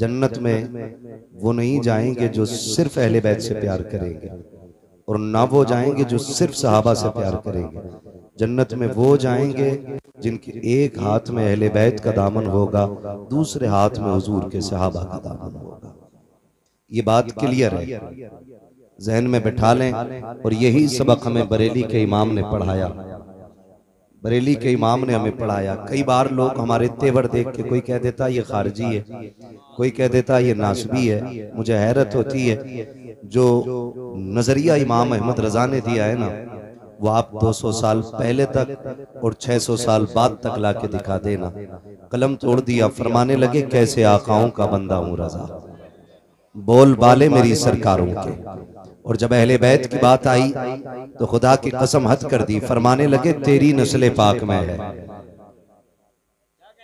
जन्नत में वो नहीं जाएंगे जो सिर्फ अहले बैत से प्यार करेंगे, और ना वो जाएंगे जो सिर्फ सहाबा से प्यार करेंगे। जन्नत में वो जाएंगे जिनके एक हाथ में अहले बैत का दामन होगा, दूसरे हाथ में हुजूर के सहाबा का दामन होगा। ये बात क्लियर है, जहन में बैठा लें। और यही सबक हमें बरेली के इमाम ने पढ़ाया। बरेली के इमाम ने हमें पढ़ाया। कई बार लोग हमारे तेवर देख के, कोई कह देता ये खारजी है, कोई कह देता ये नासबी है। मुझे हैरत होती है, जो नजरिया इमाम अहमद रजा ने दिया है ना, वो आप 200 साल पहले तक और 600 साल बाद तक ला के दिखा देना। कलम तोड़ दिया, फरमाने लगे कैसे आकाओं का बंदा हूं रजा, बोल बाले मेरी सरकारों के। और जब अहले बैत की बात आई तो खुदा की कसम हद कर दी, फरमाने लगे तेरी नस्ल पाक में है।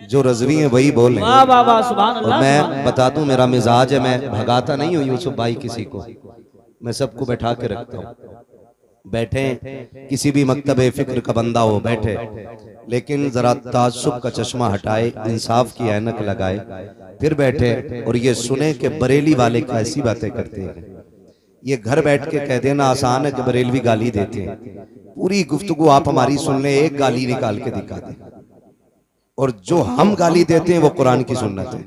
जो रजवी है वही बोले। और मैं बता दूं, मेरा मिजाज है, मैं भगाता नहीं हूं यूसुफ भाई किसी को, मैं सबको बैठा के रखता हूं। बैठे किसी भी मकतबे फिक्र का बंदा हो बैठे, लेकिन जरा ताज्जुब का चश्मा हटाए, इंसाफ की ऐनक लगाए, फिर बैठे और ये सुने कि बरेली वाले कैसी बातें करते हैं। ये घर बैठ के कह देना आसान है कि बरेलवी गाली देते हैं। पूरी गुफ्तगू आप हमारी सुन लें, एक गाली निकाल के दिखा दें, और जो हम गाली देते हैं वो कुरान की सुन्नत है।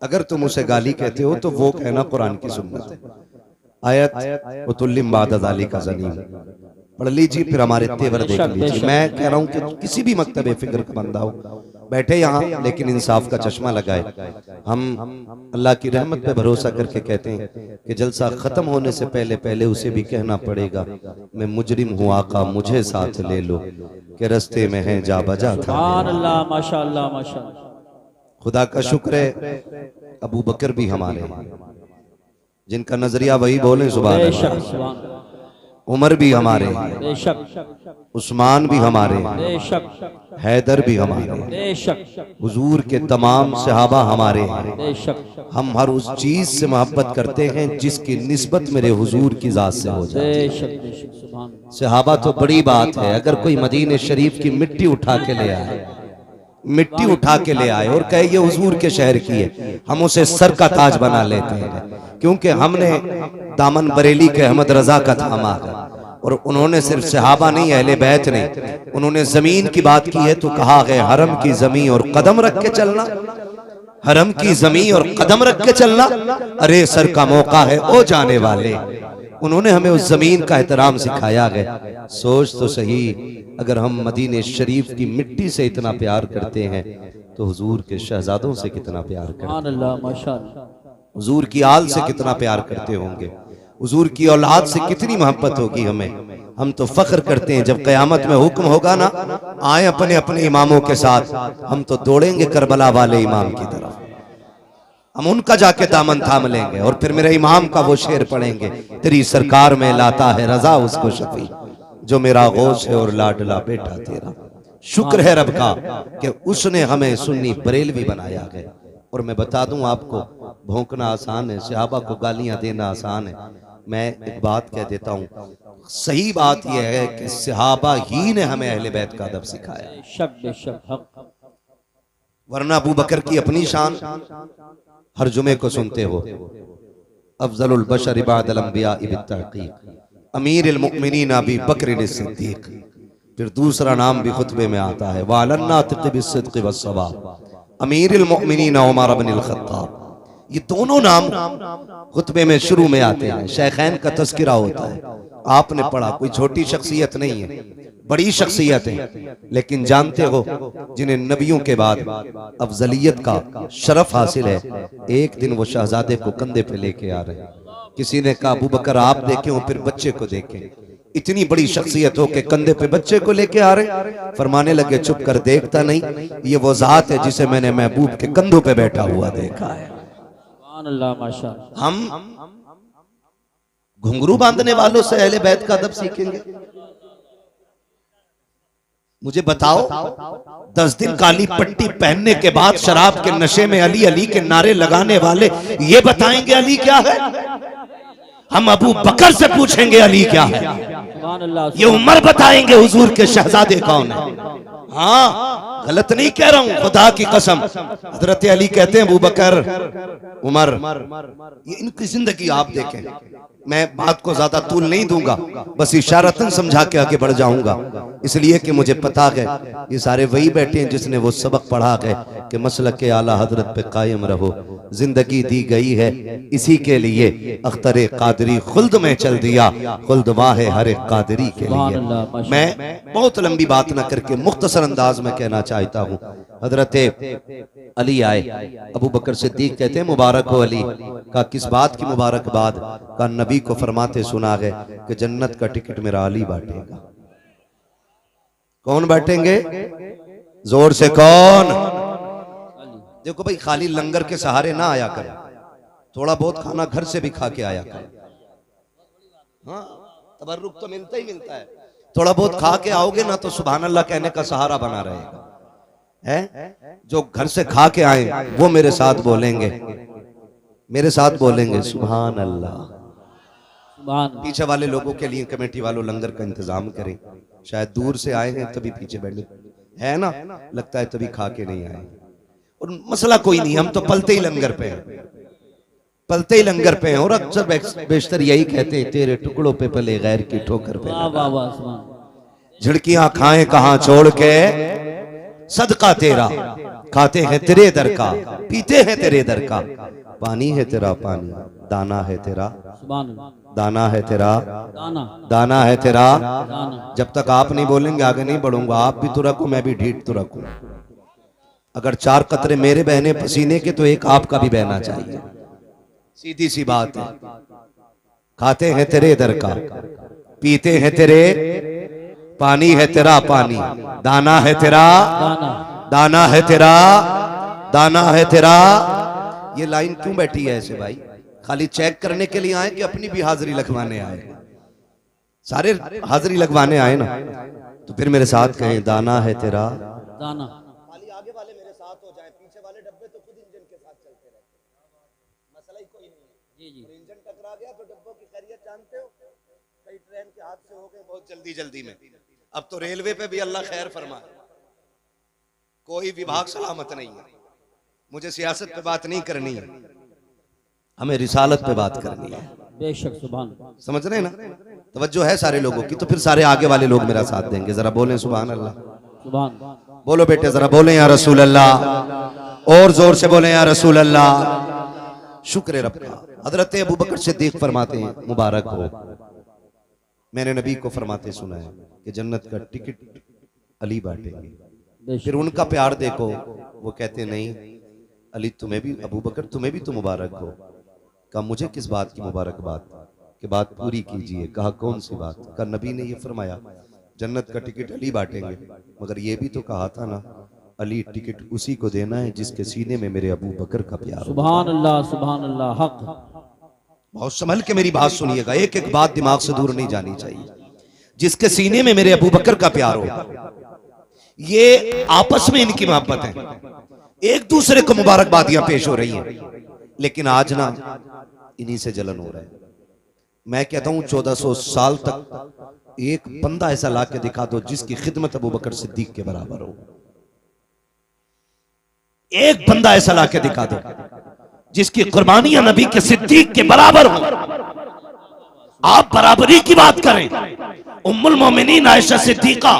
अगर तुम उसे गाली कहते हो तो वो कहना कुरान की सुन्नत है। आयत उतुल्लिम बाद ज़ाली का ज़नीम पढ़ लीजिए, फिर हमारे तेवर देख लीजिए। मैं कह रहा हूँ कि किसी भी मकतबे फिक्र का बंदा हो बैठे यहाँ, लेकिन इंसाफ का चश्मा लगाए। हम अल्लाह की रहमत पे भरोसा करके कहते हैं कि जलसा खत्म होने से पहले पहले उसे भी कहना पड़ेगा, मैं मुजरिम हूँ आका मुझे साथ ले लो, कि रस्ते में है जा बजा था। माशाअल्लाह माशाअल्लाह। खुदा का शुक्र है, अबू बकर भी हमारे हैं, जिनका नजरिया वही बोले सुभान अल्लाह। उमर भी हमारे, उस्मान भी हमारे, हैदर भी हमारे, हुजूर के तमाम सहाबा हमारे हैं। हम हर उस चीज से मोहब्बत करते हैं जिसकी निस्बत मेरे हुजूर की जात से हो जाए। सहाबा तो बड़ी बात है। अगर कोई मदीने शरीफ की मिट्टी उठा के ले आए, मिट्टी उठा के ले आए और कहे ये हुजूर के शहर की है, हम उसे सर का ताज बना लेते हैं, क्योंकि हमने दामन बरेली के अहमद रजा का थामा है। और उन्होंने सिर्फ सहाबा नहीं, अहले बैत ने, उन्होंने जमीन की बात की है तो कहा है हरम की जमीन और कदम रख के चलना, हरम की जमीन और कदम रख के चलना, अरे सर का मौका है ओ जाने वाले। उन्होंने हमें उस जमीन का एहतराम सिखाया है। सोच तो सही, अगर हम मदीने शरीफ की मिट्टी से इतना प्यार करते हैं तो हुजूर के शहजादों से कितना प्यार करते हैं, हुजूर की आल से कितना प्यार करते होंगे, हुजूर की औलाद से कितनी मोहब्बत होगी हमें। हम तो फख्र करते हैं जब क़यामत में हुक्म होगा ना, आए अपने अपने इमामों के साथ, हम तो दौड़ेंगे करबला वाले इमाम की तरफ, हम उनका जाके दामन थाम लेंगे और फिर मेरे इमाम का वो शेर पढ़ेंगे, तेरी सरकार में लाता है रजा उसको शफी, जो मेरा गौस है और लाडला बेटा तेरा। शुक्र है रब का कि उसने हमें सुन्नी बरेलवी बनाया है। और मैं बता दूं आपको, भौंकना आसान है, सहाबा को गालियां देना आसान है। मैं एक बात कह देता हूं, सही बात यह है कि सहाबा ही ने हमें अहले बैत का अदब सिखाया। वरना अबू बकर की अपनी शान हर जुमे को सुनते हो, अफजलुल बशर इबादल अंबिया बित्तहकीक, अमीरुल मुमिनीन अबी बकर सिद्दीक। फिर दूसरा नाम भी खुतबे में आता है, वालन्नातिक़ बिस्सिद्क़ वस्सवाब, अमीरुल मुमिनीन उमर इब्नुल खत्ताब। ये दोनों नाम खुतबे में शुरू में आते हैं, शेखैन का तज़किरा होता है। आपने पढ़ा, कोई छोटी शख्सियत नहीं है, बड़ी शख्सियत है, लेकिन जानते हो जिन्हें नबियों के बाद अफजलियत का शरफ हासिल है। एक दिन वो शहजादे को कंधे पे लेके आ रहे हैं। किसी ने कहा अबू बकर आप देखें और फिर बच्चे को देखें, इतनी बड़ी शख्सियत हो के कंधे पे बच्चे को लेके आ रहे। फरमाने लगे चुप कर, देखता नहीं, ये वो जात है जिसे मैंने महबूब के कंधों पे बैठा हुआ देखा है। हम घुंघरू बांधने वालों से अहले बैत का अदब सीखेंगे? मुझे बताओ, 10 दिन काली पट्टी पहनने के बाद शराब के नशे में अली अली के नारे लगाने वाले ये बताएंगे अली क्या है? हम अबू बकर से पूछेंगे अली क्या है? सुभान अल्लाह, ये उमर बताएंगे हुजूर के शहजादे कौन है। हाँ, गलत नहीं कह रहा हूं, खुदा की कसम। हजरत अली कहते हैं अबू बकर, उमर, ये इनकी जिंदगी आप देखें। मैं बात को ज्यादा तूल नहीं दूंगा, बस इशारतन समझा के आगे बढ़ जाऊंगा, इसलिए कि मुझे पता है ये सारे वही बैठे हैं जिसने वो सबक पढ़ा है कि मसलक के आला हजरत पे कायम रहो। जिंदगी दी गई है इसी के लिए, अख्तर कादरी खुल्द में चल दिया, खुल्द वाह हर एक कादरी के लिए। मैं बहुत लंबी बात न करके मुख्तसर अंदाज में कहना चाहता हूँ। हजरत अली आए, अबू बकर सिद्दीक कहते हैं मुबारक हो अली। का किस बात की मुबारकबाद? का नबी को फरमाते सुना है कि जन्नत का टिकट मेरा अली बांटेगा। कौन बांटेंगे? जोर से कौन? देखो भाई, खाली लंगर के सहारे ना आया कर, थोड़ा बहुत खाना घर से भी खा के आया कर। हाँ, तबर्रुक तो मिलता ही मिलता है। थोड़ा बहुत खा के आओगे ना तो सुभान अल्लाह कहने का सहारा बना रहेगा। है जो घर से खा के आए वो मेरे साथ बोलेंगे, मेरे साथ बोलेंगे सुभान अल्लाह। पीछे वाले लोगों के लिए कमेटी वालों लंगर का इंतजाम करें, शायद दूर से आए हैं तभी पीछे बैठे है ना, लगता है तभी खा के नहीं आए। और मसला कोई नहीं, हम तो पलते ही लंगर पे हैं, पलते ही लंगर पे हैं। और अक्सर बेशतर यही कहते हैं, तेरे टुकड़ों पे पले गैर की ठोकर पे। झिड़कियां खाएं कहां छोड़ के, सदका तेरा खाते हैं तेरे दर का, पीते हैं तेरे दर का। पानी है तेरा पानी, दाना है तेरा, दाना है तेरा, दाना है तेरा। जब तक आप नहीं बोलेंगे आगे नहीं बढ़ूंगा। आप भी तो रखो, मैं भी ढीठ तो रखूं। अगर 4 कतरे मेरे बहने पसीने के तो एक आपका भी बहना चाहिए, सीधी सी बात है। खाते हैं तेरे दर का, पीते हैं तेरे, पानी है तेरा पानी, दाना है तेरा, दाना है तेरा, दाना है तेरा। ये लाइन क्यों बैठी है ऐसे भाई? खाली चेक करने के लिए आए कि अपनी भी हाजिरी लगवाने आए? सारे हाजिरी लगवाने आए ना, तो फिर मेरे साथ कहें दाना है तेरा, दाना। खाली आगे वाले मेरे साथ हो जाए, पीछे वाले डब्बे तो खुद इंजन के साथ चलते रहते हैं, मसला ही कोई नहीं है। जी जी, इंजन टकरा गया तो डब्बों की खैरियत जानते हो, कई ट्रेन के हादसे हो गए बहुत जल्दी जल्दी में। अब तो रेलवे पे भी अल्लाह खैर फरमाए, कोई विभाग सलामत नहीं है। मुझे सियासत पे बात नहीं करनी है, हमें रिसालत पे बात करनी है। बेशक, सुभान। समझ रहे ना? तवज्जो है सारे लोगों की, तो फिर सारे आगे वाले लोग मेरा साथ देंगे। जरा बोलें सुभान अल्लाह, सुभान। बोलो बेटे, जरा बोलें या रसूल अल्लाह, और जोर से बोलें या रसूल अल्लाह। शुक्र रब का। हजरत अबू बकर सिद्दीक फरमाते हैं मुबारक हो, मैंने नबी को फरमाते सुना है कि जन्नत का टिकट अली बांटेंगे। फिर उनका प्यार देखो, वो कहते नहीं अली तुम्हें भी, अबू बकर तुम्हें भी तो मुबारक हो। कहा मुझे किस बात की मुबारकबाद? कि बात पूरी कीजिए। कहा कौन सी बात? कहा नबी ने ये फरमाया जन्नत का टिकट अली बांटेंगे, मगर ये भी तो कहा था ना अली टिकट उसी को देना है जिसके सीने में मेरे अबू बकर का प्यार। सुभान अल्लाह, सुभान अल्लाह, हक। बहुत संभल के मेरी बात सुनिएगा, एक एक बात दिमाग से दूर नहीं जानी चाहिए। जिसके सीने में मेरे अबू बकर का प्यार हो, ये आपस में इनकी मोहब्बत है, एक दूसरे को मुबारकबादियां पेश हो रही हैं। लेकिन आज ना इन्हीं से जलन हो रहा है। मैं कहता हूं 1400 साल तक एक बंदा ऐसा ला के दिखा दो जिसकी खिदमत अबू बकर सिद्दीक के बराबर हो। एक बंदा ऐसा ला के दिखा दो जिसकी कुर्बानियां नबी के सिद्दीक के बराबर हो। आप बराबरी की बात करें। उम्मुल मोमिनीन आयशा सिद्दीका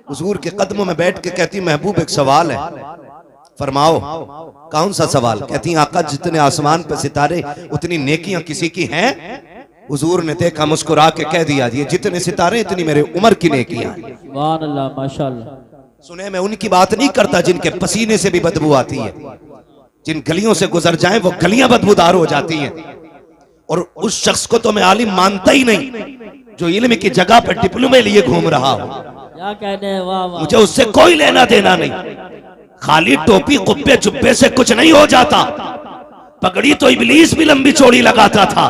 हुजूर के कदमों में बैठ के कहती महबूब एक सवाल है, फरमाओ। कौन सा सवाल? कहती आका जितने आसमान पे सितारे उतनी नेकियां किसी की हैं? हुजूर ने देखा, मुस्कुरा के कह दिया ये जितने सितारे इतनी मेरे उम्र की नेकियां। सुभान अल्लाह, माशाअल्लाह। सुने, मैं उनकी बात नहीं करता जिनके पसीने से भी बदबू आती है, जिन गलियों से गुजर जाएं वो गलियां बदबूदार हो जाती हैं। और उस शख्स को तो मैं आलिम मानता ही नहीं जो इल्म की जगह पर डिप्लोमे लिए घूम रहा हो। क्या कहते हैं? वाह वाह। मुझे उससे कोई लेना देना नहीं। खाली टोपी कुब्बे जुब्बे से कुछ नहीं हो जाता। पगड़ी तो इब्लीस भी लंबी चौड़ी लगाता था,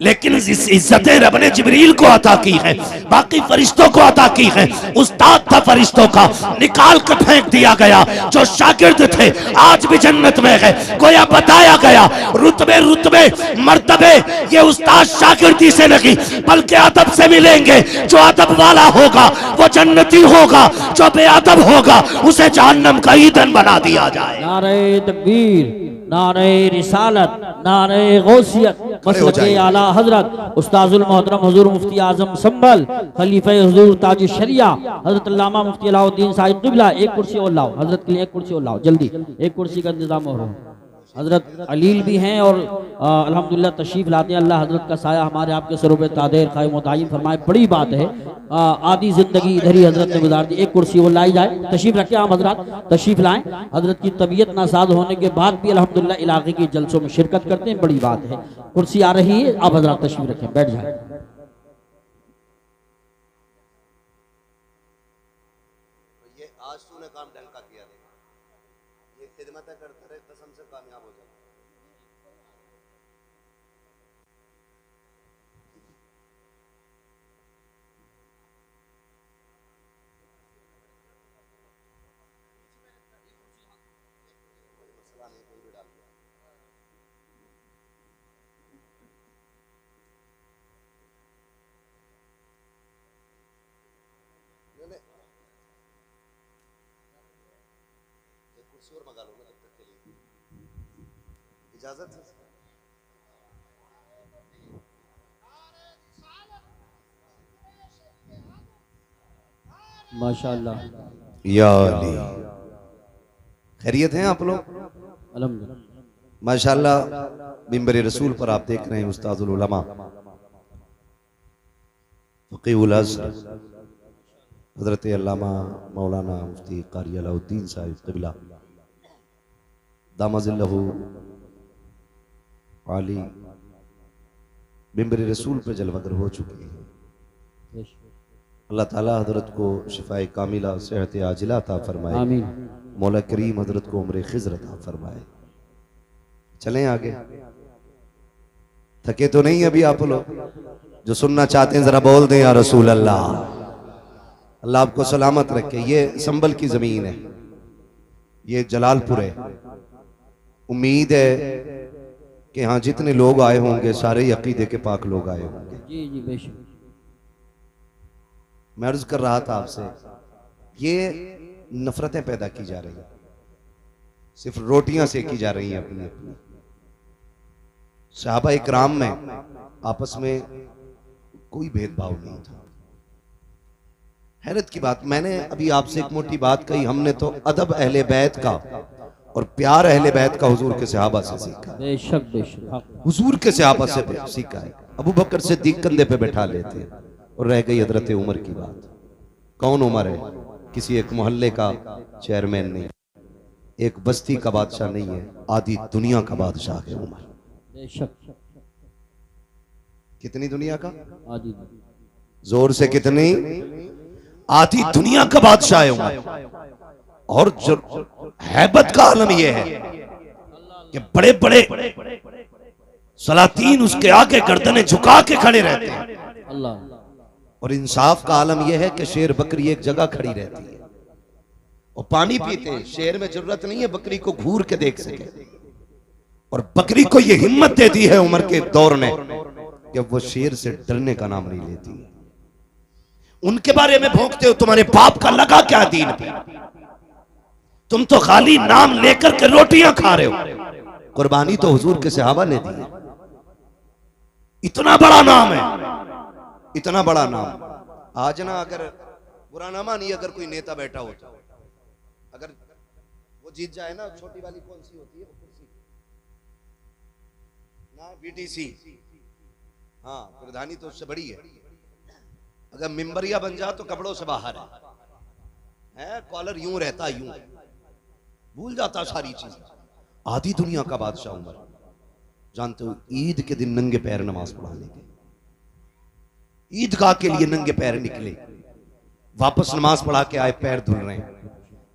लेकिन इस इज्जतें रब ने जिब्रील को अता की है, बाकी फरिश्तों को अता की है। उस्ताद था फरिश्तों का, निकाल कर फेंक दिया गया। जो शागिर्द थे आज भी जन्नत में है। गोया बताया गया रुतबे रुतबे मर्तबे ये उस्ताद शागिर्दी से नहीं बल्कि अदब से मिलेंगे। जो अदब वाला होगा वो जन्नती होगा, जो बेअदब होगा उसे जहन्नम का ईंधन बना दिया जाए। नारे तकबीर, नारे रिसालत, नारे गौसियत, मसलके आला हजरत उस्ताजुल मोहतरम हुजूर मुफ्ती आजम संभल खलीफे हुजूर ताज शरिया हजरत अल्लामा मुफ्ती अलाउद्दीन साहिब क़िबला। एक कुर्सी और लाओ हजरत के लिए, एक कुर्सी और लाओ जल्दी, एक कुर्सी का इंतजाम हो रहा है। हजरत अलील भी हैं और अल्हम्दुलिल्लाह तशरीफ लाते हैं। अल्लाह हजरत का साया हमारे आपके सरों पे तादेर खाए मुतायिन फरमाए। बड़ी बात है, आधी जिंदगी इधर ही हजरत ने गुजार दी। एक कुर्सी वो लाई जाए, तशरीफ रखें आप हजरत, तशरीफ लाएं। हजरत की तबीयत नासाज होने के बाद भी अल्हम्दुलिल्लाह इलाके की जलसों में शिरकत करते हैं, बड़ी बात है। कुर्सी आ रही है, आप हजरत तशरीफ रखें, बैठ जाए। ये आज तूने काम ढंग का किया, ये खिदमत करते रहे, कसम से कामयाब हो जाए। कुर्सी और मंगा लो ना तब तक के लिए, इजाजत है। माशाअल्लाह, या अली, खैरियत हैं आप लोग? अल्हम्दुलिल्लाह। माशाअल्लाह, मिंबर रसूल पर आप देख रहे हैं उस्ताजुल उलमा फकीहुल अज़हर हजरत अल्लामा मौलाना मुफ्ती कारी अलाउद्दीन साहिब क़िबला दामज़िल्लहु आली मिंबर रसूल पे जलवगर हो चुके हैं। अल्लाह ताला हजरत को शिफाए कामिला सेहत आजिला अता फरमाए। आमीन। मौला करीम हजरत को उम्र खिज़र अता फरमाए। चलें आगे, थके तो नहीं अभी आप लोग? जो सुनना चाहते हैं जरा बोल दें या रसूल अल्लाह। अल्लाह आपको सलामत रखे। ये संभल की जमीन है, ये जलालपुर है। उम्मीद है कि हाँ जितने लोग आए होंगे सारे अकीदे के पाक लोग आए होंगे। जी जी बेशक। मैं अर्ज कर रहा था आपसे, ये नफरतें पैदा की जा रही हैं, सिर्फ रोटियां सेकी जा रही हैं अपनी अपनी। सहाबा इकराम में आपस में कोई भेदभाव नहीं था। हैरत की बात, मैंने अभी आपसे एक मोटी बात कही, हमने तो अदब अहले बैत का और प्यार अहले बैत का हुजूर के सहाबा से सीखा। बेशक बेशक, हुजूर के सहाबा से सीखा है। अबू बकर सिद्दीक कंधे पे बैठा लेते और रह गई हजरत उमर की बात। कौन उमर है? किसी एक मोहल्ले का चेयरमैन नहीं, एक बस्ती का बादशाह नहीं है, आधी दुनिया का बादशाह है उमर। बेशक। कितनी दुनिया का? आदि जोर से कितनी? आधी दुनिया का बादशाह है उमर। और जो हैबत का आलम यह है कि बड़े बड़े सलातीन उसके आगे गर्दनें झुका के खड़े रहते हैं। अल्लाह। और इंसाफ का आलम यह है कि शेर बकरी एक जगह खड़ी रहती है और पानी पीते हैं। शेर में जरूरत नहीं है बकरी को घूर के देख सके, और बकरी को यह हिम्मत दे दी है उमर के दौर ने कि वो शेर से डरने का नाम नहीं लेती। उनके बारे में भौंकते हो, तुम्हारे बाप का लगा क्या दीन पे? तुम तो खाली नाम लेकर के रोटियां खा रहे हो। कुर्बानी तो हुजूर के सहाबा ने दी है। इतना बड़ा नाम है, इतना बड़ा नाम। आज ना अगर बुरा ना मानिए, अगर कोई नेता बैठा हो तो अगर वो जीत जाए ना, छोटी वाली कौन सी होती है कुर्सी ना, बीटीसी, हाँ प्रधानी तो उससे बड़ी है। अगर मिंबरिया बन जा तो कपड़ों से बाहर है, कॉलर यूं रहता, यूं भूल जाता सारी चीज। आधी दुनिया का बादशाह उमर। जानते हो ईद के दिन नंगे पैर नमाज पढ़ाने के, ईदगाह के लिए नंगे पैर निकले, वापस नमाज पढ़ा के आए, पैर धुल रहे हैं।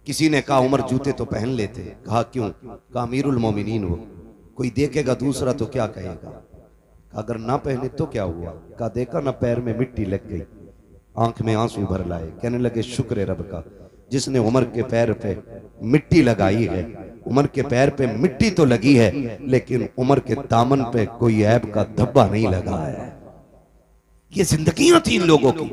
किसी ने कहा उमर जूते तो पहन लेते। कहा क्यों? कहा अमीरुल मोमिनीन हो, कोई देखेगा दूसरा तो क्या कहेगा। अगर ना पहने तो क्या हुआ? कहा देखा ना पैर में मिट्टी लग गई, आंख में आंसू भर लाए। कहने लगे शुक्र है रब का जिसने उमर के पैर पे मिट्टी लगाई है। उमर के पैर पे मिट्टी तो लगी है लेकिन उमर के दामन पे कोई ऐब का धब्बा नहीं लगा है। ये जिंदगियां थी इन लोगों की।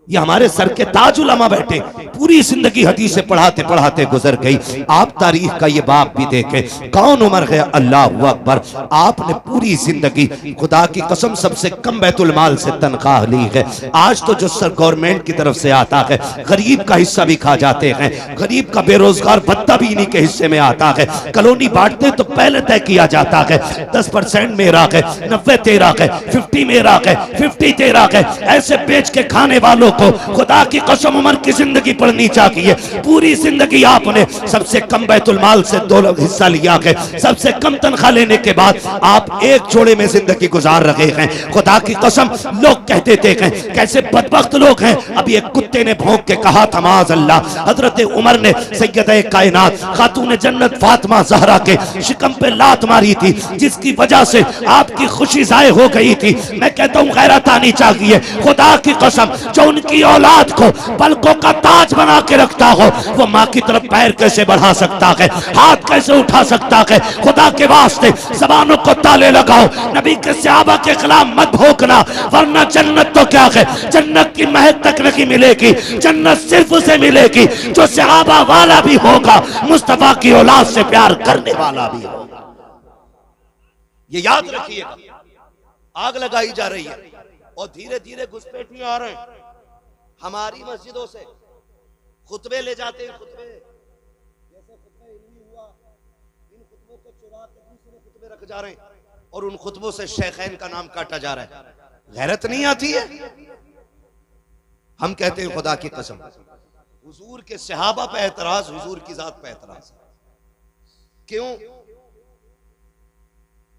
ये हमारे सर के ताज उलमा बैठे, पूरी जिंदगी हदीसें पढ़ाते पढ़ाते गुजर गई। आप तारीख का ये बाप भी देखे, कौन उमर है, अल्लाह अकबर। आपने पूरी जिंदगी खुदा की कसम सबसे कम बैतुल माल से तनख्वाह ली है। आज तो जो सर गवर्नमेंट की तरफ से आता है, गरीब का हिस्सा भी खा जाते हैं। गरीब का बेरोजगार भत्ता भी इन्हीं के हिस्से में आता है। कॉलोनी बांटते तो पहले तय किया जाता है 10% मेरा है, 90 तेरा है, 50 मेरा है, 50 तेरा है। ऐसे बेच के खाने वालों को खुदा की कसम उमर की जिंदगी पढ़नी चाहिए। पूरी जिंदगी आपने सबसे कम बैतुल माल से 2 हिस्सा लिया है। सबसे कम तनख्वाह लेने के बाद आप एक जोड़े में जिंदगी गुजार रहे हैं। खुदा की कसम लोग कहते थे कैसे बदबख्त लोग हैं। अभी एक कुत्ते ने भौंक के कहा था माज़ अल्लाह, हजरत उमर ने सैयदे कायनात खातून जन्नत फातिमा ज़हरा के शिकम पे लात मारी थी, जिसकी वजह से आपकी खुशी ज़ाय हो गई थी। मैं कहता हूँ गैरत आनी चाहिए। खुदा की कसम जो उनकी औलाद को पलकों का ताज बना के रखता हो, वो माँ की तरफ पैर कैसे बढ़ा सकता है, हाथ कैसे उठा सकता है। खुदा के वास्ते ज़बानों को ताले लगाओ, नबी के सहाबा के खिलाफ मत भोंकना, वरना जन्नत तो क्या है, जन्नत की महक तक नहीं मिलेगी। जन्नत सिर्फ उसे मिलेगी जो सहाबा वाला भी होगा, मुस्तफा की औलाद से प्यार करने वाला भी होगा। ये याद रखिएगा। आग लगाई जा रही है और धीरे धीरे घुसपैठिए आ रहे हैं। हमारी मस्जिदों से खुतबे ले जाते हैं। खुतबे जैसे खुतबे इल्मी हुआ, इन खुतबों को चुरा के दूसरे खुतबे रख जा रहे हैं और उन खुतबों से शेखैन का नाम काटा जा रहा है। गैरत नहीं आती है? हम कहते हैं खुदा की कसम, हुजूर के सहाबा पे एतराज, हुजूर की जात पे एतराज। क्यों?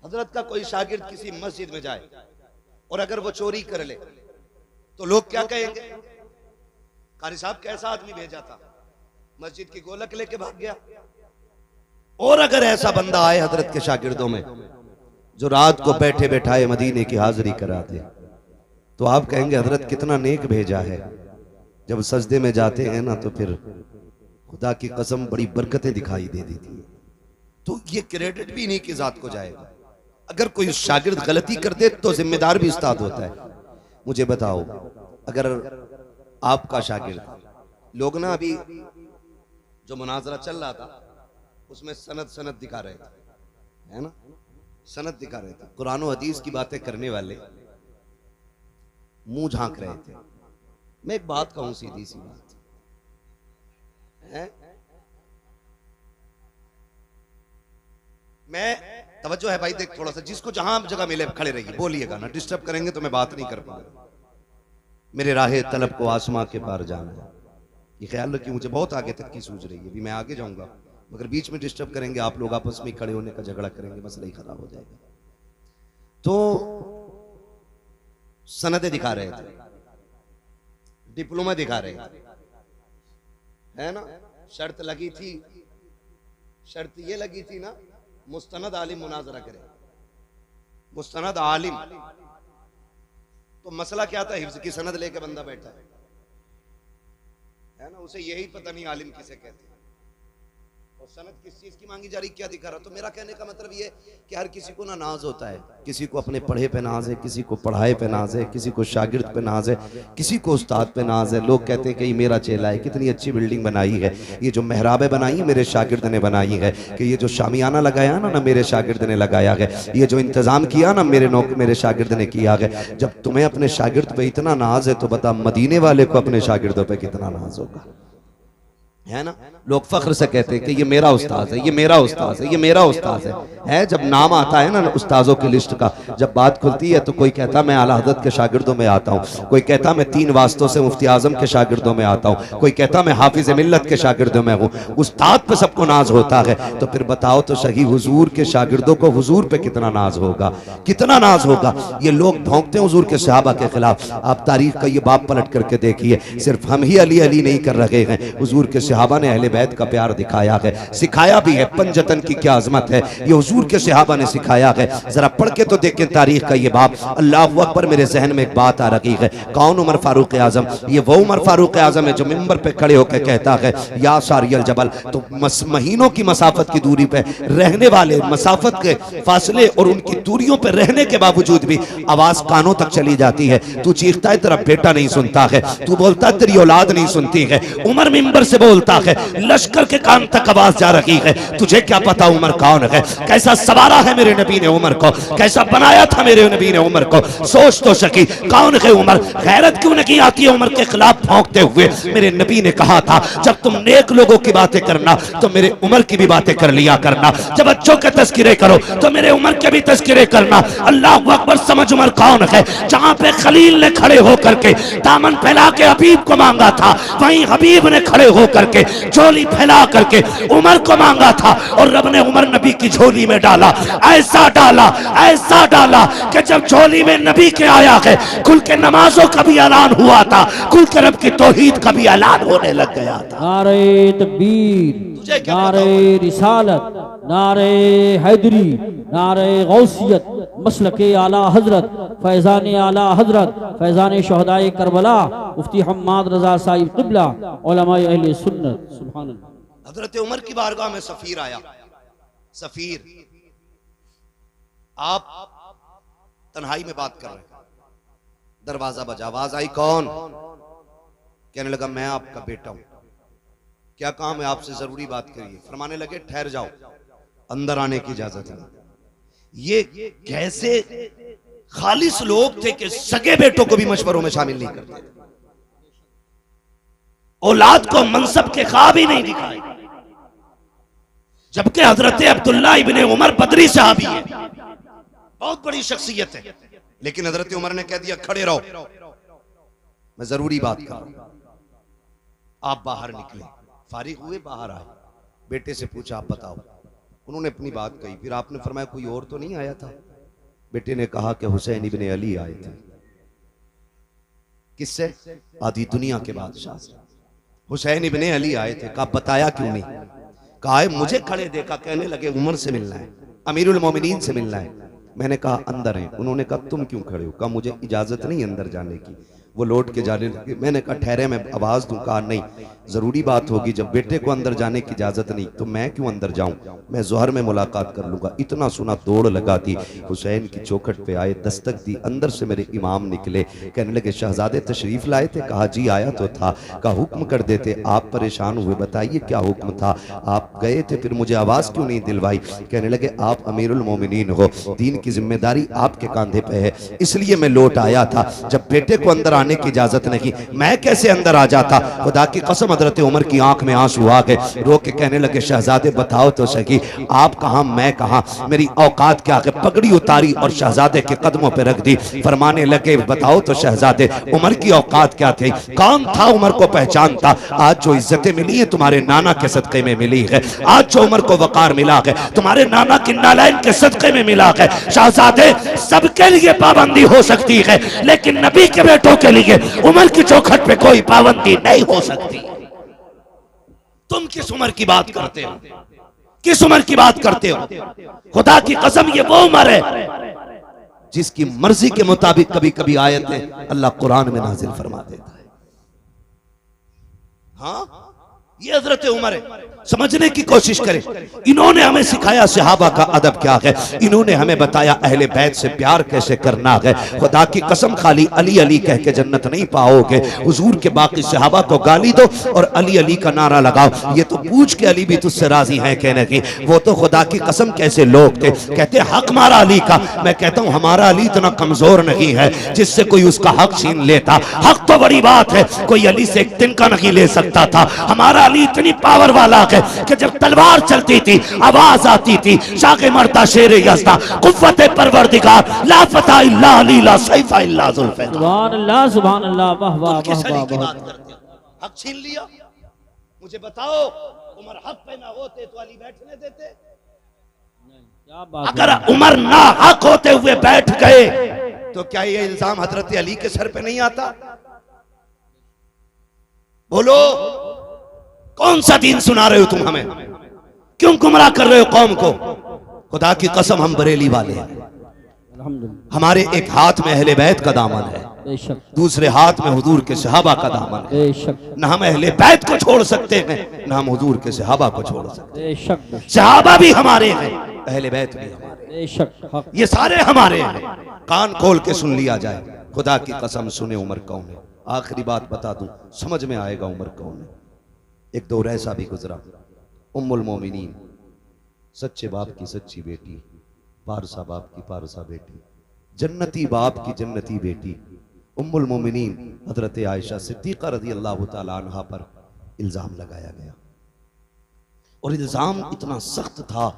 हजरत का कोई शागिर्द किसी मस्जिद में जाए और अगर वो चोरी कर ले तो लोग क्या कहेंगे? कारी साहब कैसा आदमी भेजा था, मस्जिद की गोलक लेके भाग गया। और अगर ऐसा बंदा आए हजरत के शागिर्दों में जो रात को बैठे बैठाए मदीने की हाजिरी करा दे, तो आप कहेंगे हजरत कितना नेक भेजा है। जब सजदे में जाते हैं ना तो फिर खुदा की कसम बड़ी बरकतें दिखाई दे देती है। तो ये क्रेडिट भी इन्हीं की जात को जाएगा। अगर कोई शागिर्द गलती कर दे तो जिम्मेदार भी उस्ताद होता है। मुझे बताओ, अगर आपका शागिर्द, लोग ना अभी जो मुनाजरा चल रहा था उसमें सनद दिखा रहे थे, है ना, सनद दिखा रहे थे। कुरान और हदीस की बातें करने वाले मुंह झांक रहे थे। मैं एक बात कहूं, सीधी सी बात है, मैं तवज्जो है भाई, देख थोड़ा सा, जिसको जहां जगह मिले खड़े रहिए, बोलिएगा ना, डिस्टर्ब करेंगे तो मैं बात नहीं कर पाऊंगा। मेरे राहे तलब को आसमां के पार जाना है, ये ख्याल रखिए। मुझे बहुत आगे तक की सूझ रही है, अभी मैं आगे जाऊंगा, मगर बीच में डिस्टर्ब करेंगे आप लोग, आपस में खड़े होने का झगड़ा करेंगे, मसला ही खराब हो जाएगा। तो सनदे दिखा रहे थे, डिप्लोमा दिखा रहे थे, है ना। शर्त लगी थी, शर्त ये लगी थी ना, मुस्तनद आलिम मुनाजरा करे, मुस्तनद आलिम। तो मसला क्या था? हिफ्ज की सनद लेके बंदा बैठा है ना, उसे यही पता नहीं आलिम किसे कहते हैं और सनद किस चीज की मांगी जा रही, क्या दिखा रहा। तो मेरा कहने का मतलब ये कि हर किसी को ना नाज होता है, किसी को अपने पढ़े पे नाज है, किसी को पढ़ाए पे नाज है, किसी को शागिर्द पे नाज है, किसी को उस्ताद पे नाज है। लोग कहते हैं कि ये मेरा चेला है, कितनी अच्छी बिल्डिंग बनाई है, ये जो मेहराबें बनाई मेरे शागिर्द ने बनाई है, कि ये जो शामियाना लगाया ना मेरे शागिर्द ने लगाया है, ये जो इंतजाम किया ना मेरे शागिर्द ने किया है। जब तुम्हें अपने शागिर्द पे इतना नाज है तो बता मदीने वाले को अपने शागिर्दों पे कितना नाज होगा, है ना। लोग फख्र से कहते हैं कि ये मेरा उस्ताद है, ये मेरा उस्ताद है, ये मेरा उस्ताद है। जब नाम आता है ना उस्ताजों की लिस्ट का, जब बात खुलती है तो कोई कहता मैं आला हज़रत के शागिर्दों में आता हूँ, कोई कहता मैं 3 वास्तों से मुफ्ती आजम के शागिर्दों में आता हूँ, कोई कहता मैं हाफिज मिल्लत के शागिर्दों में हूँ। उस्ताद पे सबको नाज होता है, तो फिर बताओ तो सही हुजूर के शागिर्दों को हुजूर पे कितना नाज होगा, कितना नाज होगा। ये लोग भौंकते हैं हुजूर के सहाबा के खिलाफ। आप तारीख का ये बाप पलट करके देखिए, सिर्फ हम ही अली अली नहीं कर रहे हैं, हुजूर के सहाबा ने अहले बैत का प्यार दिखाया है, सिखाया भी है। पंजतन की क्या अजमत है, ये हुजूर के सहाबा ने सिखाया है। जरा पढ़ के तो देखें तारीख का ये बाब। अल्लाहु अकबर, मेरे जहन में एक बात आ रही है, कौन? उमर फारूक आजम। ये वो उमर फारूक आजम है जो मिंबर पे खड़े होकर कहता है या सारियल जबल। तो महीनों की मसाफत की दूरी पे रहने वाले, मसाफत के फासले और उनकी दूरियों पे रहने के बावजूद भी आवाज कानों तक चली जाती है। तू चीखता है, तेरा बेटा नहीं सुनता है, तू बोलता है, तेरी औलाद नहीं सुनती है। उमर मिंबर से बोलता है, लश्कर के कान तक आवाज जा रही है। तुझे क्या पता उमर कौन है, कैसा सवारा है मेरे नबी ने उमर को, कैसा बनाया था मेरे नबी ने उमर को। सोच तो सकी कौन है उमर। गैरत क्यों नहीं आती है उमर के खिलाफ भौंकते हुए। मेरे नबी ने कहा था, जब तुम नेक लोगों की बातें करना तो मेरे उमर की भी बातें कर लिया करना। जब अच्छों के तस्किरे करो तो मेरे उमर के भी तस्किरे करना। अल्लाह अकबर, समझ उमर कौन है। जहां पे खलील ने खड़े होकर के दामन फैला के हबीब को मांगा था, वहीं हबीब ने खड़े होकर के झोली फैला करके उमर को मांगा था, और रब ने उमर नबी की झोली में डाला। ऐसा डाला कि जब झोली में नबी के आया है, खुल के नमाजों का भी ऐलान हुआ था, खुल के रब की तौहीद का भी ऐलान होने लग गया था। नारे तकबीर, नारे रिसालत, नारे हैदरी, नारे गौसियत, मसलके आला हजरत, फैजान आला हजरत, फैजान शहदाए करबला, मुफ्ती हम्माद रजा साहिब क़िबला, उलमाए अहले सुन्नत। सुभान अल्लाह। हजरत उमर की बारगाह में सफीर आया। सफीर, आप तन्हाई में बात कर रहे हैं, दरवाजा बजा, आवाज आई, कौन? कहने लगा, मैं आपका बेटा हूं, क्या काम है आपसे, जरूरी बात करिए। फरमाने लगे, ठहर जाओ, अंदर आने की इजाजत है। ये कैसे खालिस लोग थे कि सगे बेटों को भी मशवरों में शामिल नहीं करते, औलाद को मनसब के ख्वाब ही नहीं दिखाए। जबकि हजरत अब्दुल्ला इब्ने उमर बदरी साहबी है, बहुत बड़ी शख्सियत है, लेकिन हजरत उमर ने कह दिया, खड़े रहो, मैं जरूरी बात कर रहा हूं। आप बाहर निकले, फारिग हुए, बाहर आए, बेटे से पूछा, आप बताओ। उन्होंने अपनी बात कही। फिर आपने फरमाया, कोई और तो नहीं आया था? बेटे ने कहा कि हुसैन इब्ने अली आए थे। किससे? आधी दुनिया के बादशाह से हुसैन इब्ने अली आए थे। कहा, बताया क्यों नहीं? कहा, मुझे खड़े देखा, कहने लगे उमर से मिलना है, अमीरुल मोमिनीन से मिलना है। मैंने कहा, अंदर है। उन्होंने कहा, तुम क्यों खड़े हो? कहा, मुझे इजाजत नहीं अंदर जाने की। वो लौट के जाने लगे। मैंने कहा, ठहरे, मैं आवाज दूं। कहा, नहीं, जरूरी बात होगी, जब बेटे को अंदर जाने की इजाजत नहीं तो मैं क्यों अंदर जाऊं, मैं जोहर में मुलाकात कर लूंगा। इतना सुना, दौड़ लगा दी, हुसैन की चौखट पे आए, दस्तक दी, अंदर से मेरे इमाम निकले। कहने लगे, शहजादे तशरीफ लाए थे? कहा, जी आया तो था। कहा, हुक्म कर देते, आप परेशान हुए, बताइए क्या हुक्म था? आप गए थे, फिर मुझे आवाज क्यों नहीं दिलवाई? कहने लगे, आप अमीरुल मोमिनीन हो, दीन की जिम्मेदारी आपके कांधे पे है, इसलिए मैं लौट आया था। जब बेटे को अंदर आने की इजाजत नहीं, मैं कैसे अंदर आ जाता? खुदा की कसम, हजरत उमर की आंख में आंसू आ गए, रो के कहने लगे, शहजादे बताओ तो सही, आप कहां, मैं कहां, मेरी औकात क्या है? पगड़ी उतारी और शहजादे के कदमों पे रख दी। फरमाने लगे, बताओ तो शहजादे, उमर की औकात क्या थी? कौन था उमर को पहचानता? आज जो इज्जतें मिली है तुम्हारे नाना के सदक़े में मिली है, आज जो उमर को वकार मिला है तुम्हारे नाना की नालैन के सदक़े में मिला है। शहजादे, सबके लिए पाबंदी हो सकती है, लेकिन नबी के बेटों के लिए उमर की चौखट पे कोई पाबंदी नहीं हो सकती। तुम किस उमर की बात करते हो? किस उमर की बात करते हो? खुदा की कसम, ये वो उमर है जिसकी मर्जी के मुताबिक कभी कभी आयतें अल्लाह कुरान में नाजिल फरमा देता है। हाँ, ये हजरत उमर है। समझने की कोशिश करें, इन्होंने हमें सिखाया सहाबा का अदब क्या है, इन्होंने हमें बताया अहले बैत से प्यार कैसे करना है। खुदा की कसम, खाली अली अली कह के जन्नत नहीं पाओगे। हुजूर के बाकी सहाबा को गाली दो और अली अली का नारा लगाओ, ये तो पूछ के अली भी तुझसे राजी है कहने की। वो तो खुदा की कसम कैसे लोग थे, कहते हक मारा अली का। मैं कहता हूँ हमारा अली इतना कमजोर नहीं है जिससे कोई उसका हक छीन लेता। हक तो बड़ी बात है, कोई अली से एक तिनका नहीं ले सकता था। हमारा अली इतनी पावर वाला कि जब तलवार चलती थी आवाज आती थी, शाके मरता शेर यज़्दा कुव्वते परवरदिगार ला फता इल्ला अली ला सैफा इल्ला ज़ुल्फ़िकार। सुभान अल्लाह, सुभान अल्लाह, वाह वाह वाह वाह। हक छीन लिया। मुझे बताओ, उमर हक पे ना होते तो अली बैठने देते? क्या बात। अगर उमर ना हक होते हुए बैठ गए तो क्या ये इल्जाम हजरत अली के सर पे नहीं आता? बोलो। कौन सा दीन सुना रहे हो तुम हमें? क्यों गुमराह कर रहे हो कौम को? खुदा की कसम हम बरेली वाले हैं। हमारे एक हाथ में अहले बैत का दामन है, दूसरे हाथ में हुजूर के सहाबा का दामन है। न हम अहले बैत को छोड़ सकते हैं, न हम हुजूर के सहाबा को छोड़ सकते हैं। सहाबा भी हमारे हैं, अहले बैत भी हमारे, ये सारे हमारे हैं। कान खोल के सुन लिया जाए, खुदा की कसम सुने उमर कौन है। आखिरी बात बता दूं, समझ में आएगा उमर कौन है। एक दौर ऐसा भी गुजरा, उम्मुल मोमिनीन, सच्चे बाप की सच्ची बेटी, पारसा बाप की पारसा बेटी, जन्नती बाप की जन्नती बेटी, उम्मुल मोमिनीन हजरत आयशा सिद्दीक़ा रज़ी अल्लाह तआला अन्हा पर इल्ज़ाम लगाया गया। और इल्ज़ाम इतना सख्त था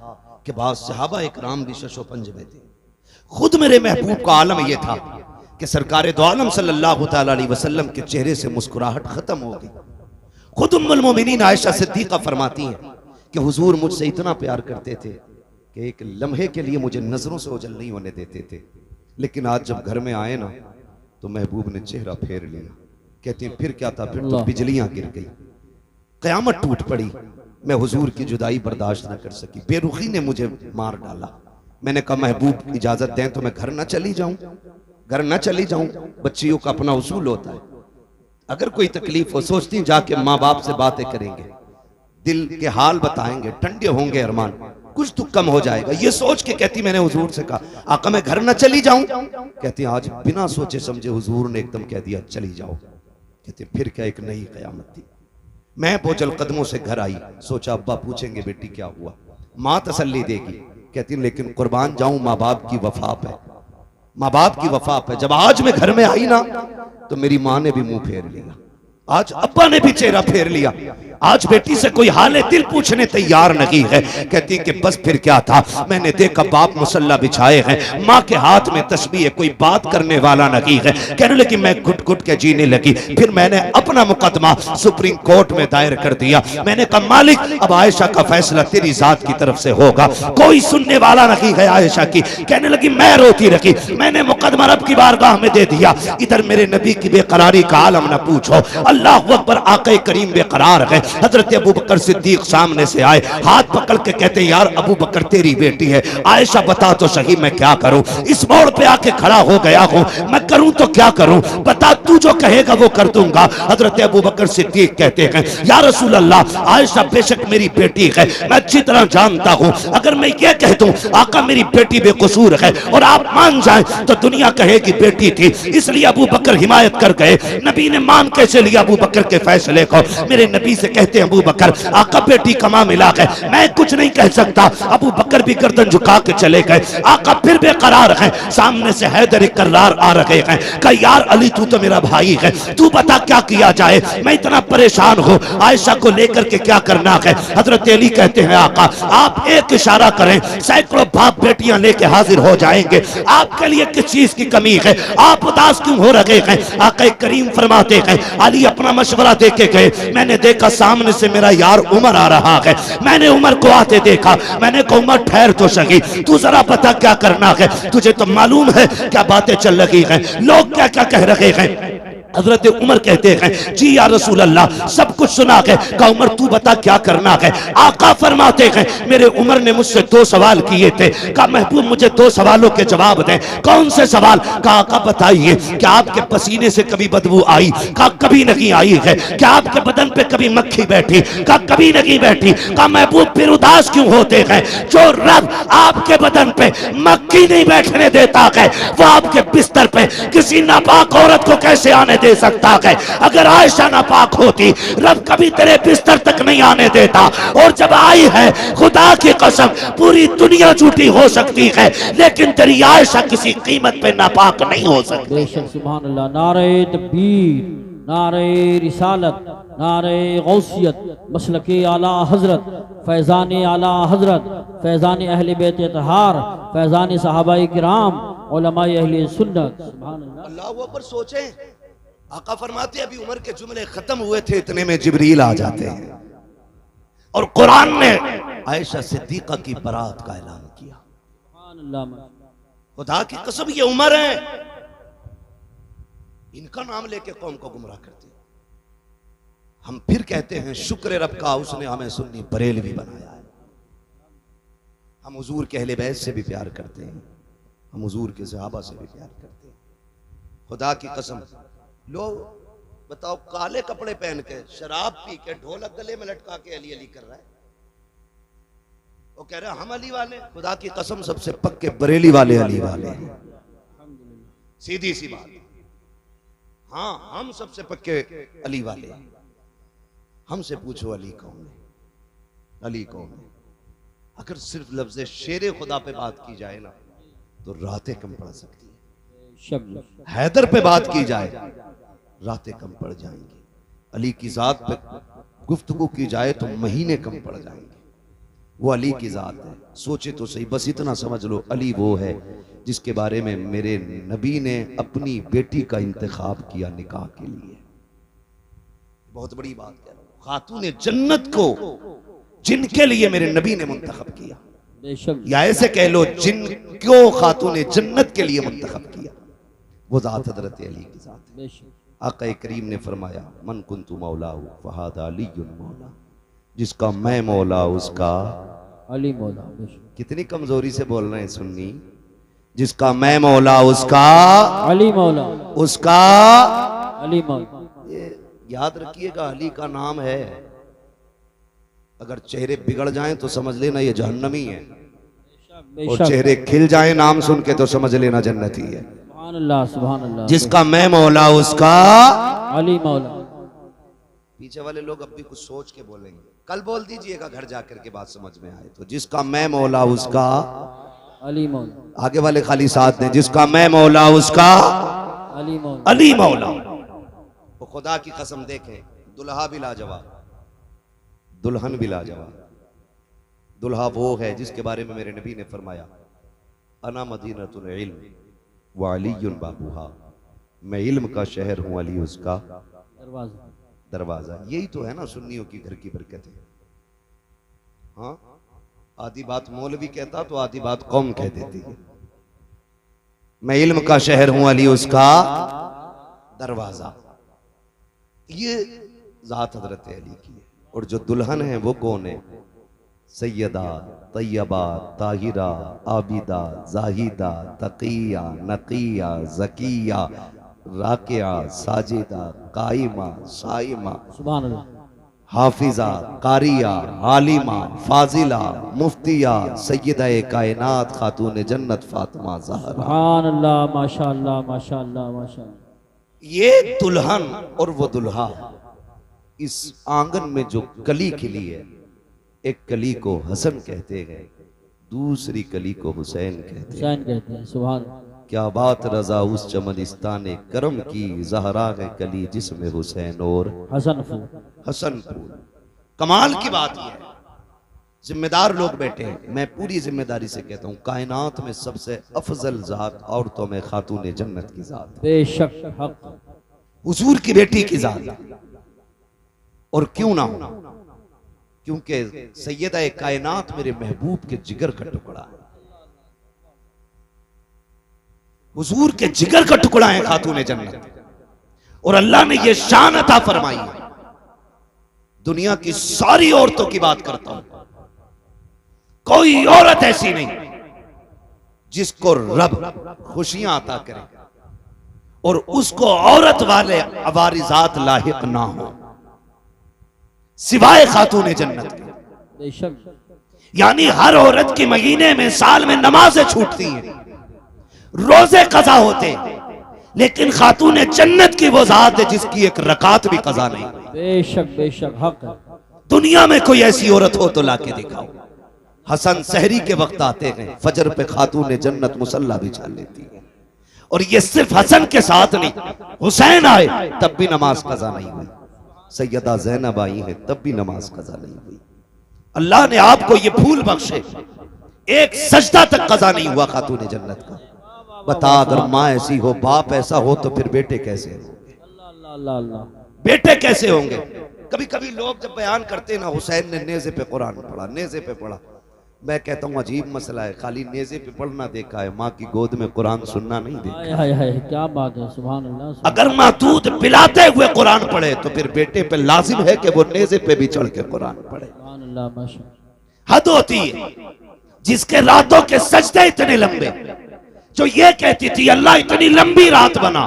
कि बाद सहाबा इकराम भी शशो पंज में थे। खुद मेरे महबूब का आलम यह था कि सरकार दो आलम सल्लल्लाहु तआला अलैहि वसल्लम के चेहरे से मुस्कुराहट खत्म हो गई। खुद उम्मुल मोमिनीन आयशा सिद्दीक़ा फरमाती हैं कि हुजूर मुझसे इतना प्यार करते थे कि एक लम्हे के लिए मुझे नजरों से ओझल नहीं होने देते थे, लेकिन आज जब घर में आए ना तो महबूब ने चेहरा फेर लिया। कहती हैं फिर क्या था, फिर तो बिजलियां गिर गई, कयामत टूट पड़ी। मैं हुजूर की जुदाई बर्दाश्त न कर सकी, बेरुखी ने मुझे मार डाला। मैंने कहा महबूब इजाजत दें तो मैं घर न चली जाऊं, घर न चली जाऊं। बच्चियों का अपना उसूल होता है, अगर कोई तकलीफ हो सोचती जाके माँ बाप से बातें करेंगे, दिल के हाल बताएंगे, ठंडे होंगे अरमान, कुछ तो कम हो जाएगा। ये सोच के कहती मैंने हुजूर से कहा आका मैं घर न चली जाऊं। कहती आज बिना सोचे समझे हुजूर ने एकदम कह दिया चली जाओ। कहती फिर क्या एक नई कयामत थी। मैं बोझल कदमों से घर आई, सोचा अब्बा पूछेंगे बेटी क्या हुआ, माँ तसल्ली देगी। कहती लेकिन कुर्बान जाऊं माँ बाप की वफा पे, माँ बाप की वफा पे। जब आज मैं घर में आई ना तो मेरी माँ ने भी मुंह फेर लिया, आज अब्बा ने भी चेहरा फेर लिया। आज बेटी से कोई हाल दिल पूछने तैयार नहीं है। कहती कि बस फिर क्या था, मैंने देखा बाप मुसल्ला बिछाए हैं, माँ के हाथ में तस्बीह है, कोई बात करने वाला नहीं है। कहने लगी मैं घुट घुट के जीने लगी। फिर मैंने अपना मुकदमा सुप्रीम कोर्ट में दायर कर दिया। मैंने कहा मालिक अब आयशा का फैसला तेरी जात की तरफ से होगा, कोई सुनने वाला नहीं है आयशा की। कहने लगी मैं रोती रही, मैंने मुकदमा रब की बारगाह में दे दिया। इधर मेरे नबी की बेकरारी का आलम न पूछो, अल्लाह अकबर, आक़ा करीम बेकरार है। हजरत अबू बकर सिद्दीक सामने से आए, हाथ पकड़ के कहते यार अबू बकर तेरी बेटी है, आयशा बता तो सही मैं क्या करूं। इस मोड़ पे आके खड़ा हो गया हूं, मैं करूं तो क्या करूं, बता तू जो कहेगा वो कर दूंगा। हजरत अबू बकर सिद्दीक कहते हैं या रसूल अल्लाह, आयशा बेशक मेरी बेटी है, मैं अच्छी तरह जानता हूं। अगर मैं ये कह दूं आका मेरी बेटी बेकसूर है और आप मान जाएं तो दुनिया कहेगी बेटी थी। इसलिए अबू बकर हिमायत कर गए। नबी ने मान कैसे लिया अबू बकर के फैसले को। मेरे नबी से कहते हैं अबू बकर आका बेटी कमा मिला है, मैं कुछ नहीं कह सकता। अबू बकर भी गर्दन झुका के चले गए। आका फिर बेकरार है, सामने से हैदर कर्रार आ रहे हैं। कहा यार अली तू तो मेरा भाई है, तू बता क्या किया जाए, मैं इतना परेशान हूँ, आयशा को लेकर के क्या करना है। हजरत अली कहते हैं आका आप एक इशारा करें, सैकड़ों बाप बेटियां लेके हाजिर हो जाएंगे, आपके लिए किस चीज की कमी है, आप उदास क्यों हो रहे हैं। आका करीम फरमाते हैं अली अपना मशवरा दे के गए, मैंने देखा सामने से मेरा यार उमर आ रहा है, मैंने उमर को आते देखा, मैंने कहा उमर ठहर तो सही, तू जरा पता क्या करना है, तुझे तो मालूम है क्या बातें चल रही हैं, लोग क्या क्या कह रहे हैं। हजरत उमर कहते हैं जी या रसूल अल्लाह सब कुछ सुना है। कहा उमर तू बता क्या करना है। आका फरमाते हैं मेरे उमर ने मुझसे 2 सवाल किए थे। कहा महबूब मुझे 2 सवालों के जवाब दें। कौन से सवाल। कहा आका बताइए क्या आपके पसीने से कभी बदबू आई। कहा कभी नहीं आई है। क्या आपके बदन पे कभी मक्खी बैठी। कहा कभी नहीं बैठी। कहा महबूब फिर उदास क्यों होते हैं। जो रब आपके बदन पे मक्खी नहीं बैठने देता है वो आपके बिस्तर पे किसी नापाक औरत को कैसे आने दे सकता है। अगर आयशा नापाक होती रब कभी तेरे बिस्तर तक नहीं आने देता, और जब आई है खुदा की कसम पूरी दुनिया झूठी हो सकती है लेकिन तेरी आयशा किसी कीमत पे नापाक नहीं हो सकती। बेशक सुभान अल्लाह। नारे तकबीर, नारे रिसालत, नारे गौसियत, मसलके आला हजरत, फैजान आला हजरत, फैजान अहले बैत तहार, फैजान सहाबाए किराम, उलमाए अहले सुन्नत। सुभान अल्लाह। अल्लाह अकबर। सोचें आका फरमाते अभी उमर के जुमले खत्म हुए थे इतने में जिब्रील आ जाते हैं और कुरान ने आयशा सिद्दीका की बरात का ऐलान किया। खुदा की कसम ये उमर है, इनका नाम लेके कौम को गुमराह करते हम फिर कहते हैं शुक्र रब का, उसने हमें सुन्नी बरेलवी बनाया है। हम हुजूर के अहले बैत से भी प्यार करते हैं, हम हुजूर के सहाबा से भी प्यार करते हैं। खुदा की कसम, लोग बताओ काले कपड़े पहन के शराब पी के ढोलक गले में लटका के अली अली कर रहा है, वो कह रहे हैं हम अली वाले। खुदा की कसम सबसे पक्के बरेली वाले अली वाले हैं, सीधी सी बात। हाँ, हम सबसे पक्के अली वाले हैं। हमसे पूछो अली कौन है, अली कौन है? अगर सिर्फ लफ्ज शेर खुदा पे बात की जाए ना तो रातें कम पड़ सकती है। हैदर पे बात की जाए रातें कम पड़ जाएंगी। अली की जात पे गुफ्तगू की जाए तो महीने कम पड़ जाएंगे। वो अली की जात है। सोचे तो सही, बस इतना समझ लो, अली वो है जिसके बारे में मेरे नबी ने अपनी बेटी का इंतखाब किया निकाह के लिए। बहुत बड़ी बात कह रहा हूं, खातून जन्नत को जिनके लिए मेरे नबी ने मुंतखब किया, या ऐसे कह लो जिनको खातून जन्नत के लिए मुंतखब किया, वो जात हजरत अली की जात है। आका करीम ने फरमाया मन कुन्तु मौलाहु फहादा अलीयुन मौला, जिसका मैं मौला उसका अली मौला। कितनी कमजोरी से बोल रहे हैं सुन्नी, जिसका मैं मौला उसका अली मौला, उसका अली मौला। ये याद रखिएगा, अली का नाम है। अगर चेहरे बिगड़ जाएं तो समझ लेना ये जहन्नमी है, और चेहरे खिल जाएं नाम सुन के तो समझ लेना जन्नती है। सुभान अल्लाह, सुभान अल्लाह। जिसका मैं मौला उसका अली मौला। पीछे वाले लोग अब भी कुछ सोच के बोलेंगे, कल बोल दीजिएगा घर जाकर के बात समझ में आए तो। जिसका मैं मौला उसका अली मौला। आगे वाले खाली साथ दें, जिसका मैं मौला उसका अली मौला, अली मौला। वो खुदा की कसम देखें, दुल्हा भी लाजवाब, दुल्हन भी लाजवाब। दुल्हा वो है जिसके बारे में मेरे नबी ने फरमाया अना मदीनतुल इल्म व अलीयुन बाबूहा, मैं इल्म का शहर हूँ, अली उसका दरवाजा। दरवाजा। यही तो है ना सुन्नियों की घर की बरकत है। हाँ, आधी बात मौलवी कहता तो आधी बात कौम कह देती है। मैं इल्म का शहर हूं, अली उसका दरवाजा। ये जात हजरत अली की है। और जो दुल्हन है वो कौन है? सैयदा तैयबा ताहिरा आबिदा जाहिदा तकिया नकिया जकिया राकिया साजिदा काइमा साइमा सुभान अल्लाह। हाफिजा कारिया आलिमा फाजिला मुफ्तिया सैयदा कायनात खातून जन्नत फातिमा ज़हरा। सुभान अल्लाह, माशाअल्लाह, माशाअल्लाह, माशाअल्लाह। ये दुल्हन और वो दुल्हा, इस आंगन में जो कली खिली है, एक कली को हसन कहते हैं, दूसरी कली को हुसैन कहते हैं। हुसैन कहते हैं। सुभान। क्या बात रजा उस चमनिस्तान करम की, ज़हरा है कली जिसमें हुसैन और हसन फूल। हसन फूल। कमाल की बात यह है, जिम्मेदार लोग बैठे हैं, मैं पूरी जिम्मेदारी से कहता हूँ, कायनात में सबसे अफजल जात औरतों में खातून जन्नत की जात, बेशक हक, हुजूर की बेटी की जात। और क्यों ना हो, क्योंकि सैयदा कायनात मेरे महबूब के जिगर का टुकड़ा है, हुजूर के जिगर का टुकड़ा है खातून जन्नत। और अल्लाह ने ये शान अता फरमाई है। दुनिया की सारी औरतों की बात करता हूं, कोई औरत ऐसी नहीं जिसको रब खुशियां अता करे और उसको औरत वाले अवारिजात लाहिक ना हो, सिवाय खातून जन्नत के। बेशक। यानी हर औरत के महीने में साल में नमाजें छूटती हैं, रोजे कज़ा होते, लेकिन खातून जन्नत की वो जात है जिसकी एक रकात भी कज़ा नहीं। बेशक बेशक हक। दुनिया में कोई ऐसी औरत हो तो लाके दिखाओ। हसन सहरी के वक्त आते हैं, फजर पे खातून जन्नत मुसल्ला बिछा लेती है। और ये सिर्फ हसन के साथ नहीं, हुसैन आए तब भी नमाज कज़ा नहीं हुई, सैयदा ज़ैनब आई है तब भी नमाज कज़ा नहीं हुई। अल्लाह ने आपको ये फूल बख्शे, एक सजदा तक कज़ा नहीं हुआ खातून जन्नत का। बता, अगर माँ ऐसी हो, बाप ऐसा हो, तो फिर बेटे कैसे होंगे? अल्लाह अल्लाह। बेटे कैसे होंगे? कभी कभी लोग जब बयान करते ना, हुसैन ने नेज़े पे कुरान पढ़ा, नेज़े पे पढ़ा, मैं कहता हूँ अजीब मसला है, खाली नेज़े पे पढ़ना देखा है, माँ की गोद में कुरान सुनना नहीं देखा। हाय हाय हाय, क्या बात है, सुभान अल्लाह, सुभान अगर माँ दूध पिलाते हुए कुरान पढ़े तो फिर बेटे पे लाजिम है कि वो नेज़े पे भी चढ़ के कुरान पढ़े। अल्लाह, माशा। हद होती है जिसके रातों के सजदे इतने लंबे, जो ये कहती थी अल्लाह इतनी लंबी रात बना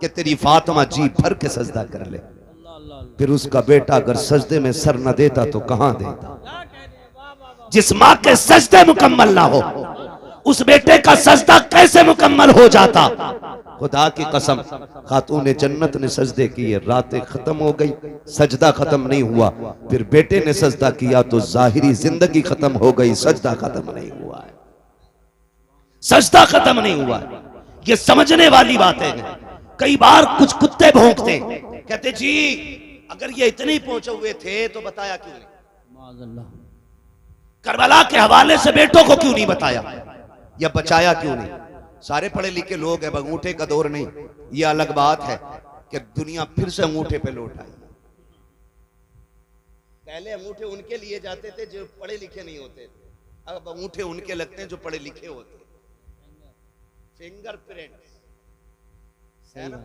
कि तेरी फातिमा जी भर के सजदा कर ले, फिर उसका बेटा अगर सजदे में सर न देता तो कहां देता। जिस माँ के सजदे मुकम्मल ना हो उस बेटे का सजदा कैसे मुकम्मल हो जाता। खुदा की कसम, खातून जन्नत ने सजदे किए, रातें खत्म हो गई, सजदा खत्म नहीं हुआ, फिर बेटे ने सजदा किया तो जाहिरी जिंदगी खत्म हो गई, सजदा खत्म नहीं हुआ है। सजदा खत्म नहीं हुआ है, ये समझने वाली बातें हैं। कई बार कुछ कुत्ते भौंकते कहते जी अगर ये इतने पहुंचे हुए थे तो बताया क्यों नहीं, करबला के हवाले से बेटों को क्यों नहीं बताया या बचाया क्यों नहीं। सारे पढ़े लिखे लोग हैं, अंगूठे का दौर नहीं। ये अलग बात है कि दुनिया फिर से अंगूठे पे लौट आई। पहले अंगूठे उनके लिए जाते थे जो पढ़े लिखे नहीं होते थे, अब अंगूठे उनके लगते हैं जो पढ़े लिखे होते। फिंगरप्रिंट है ना,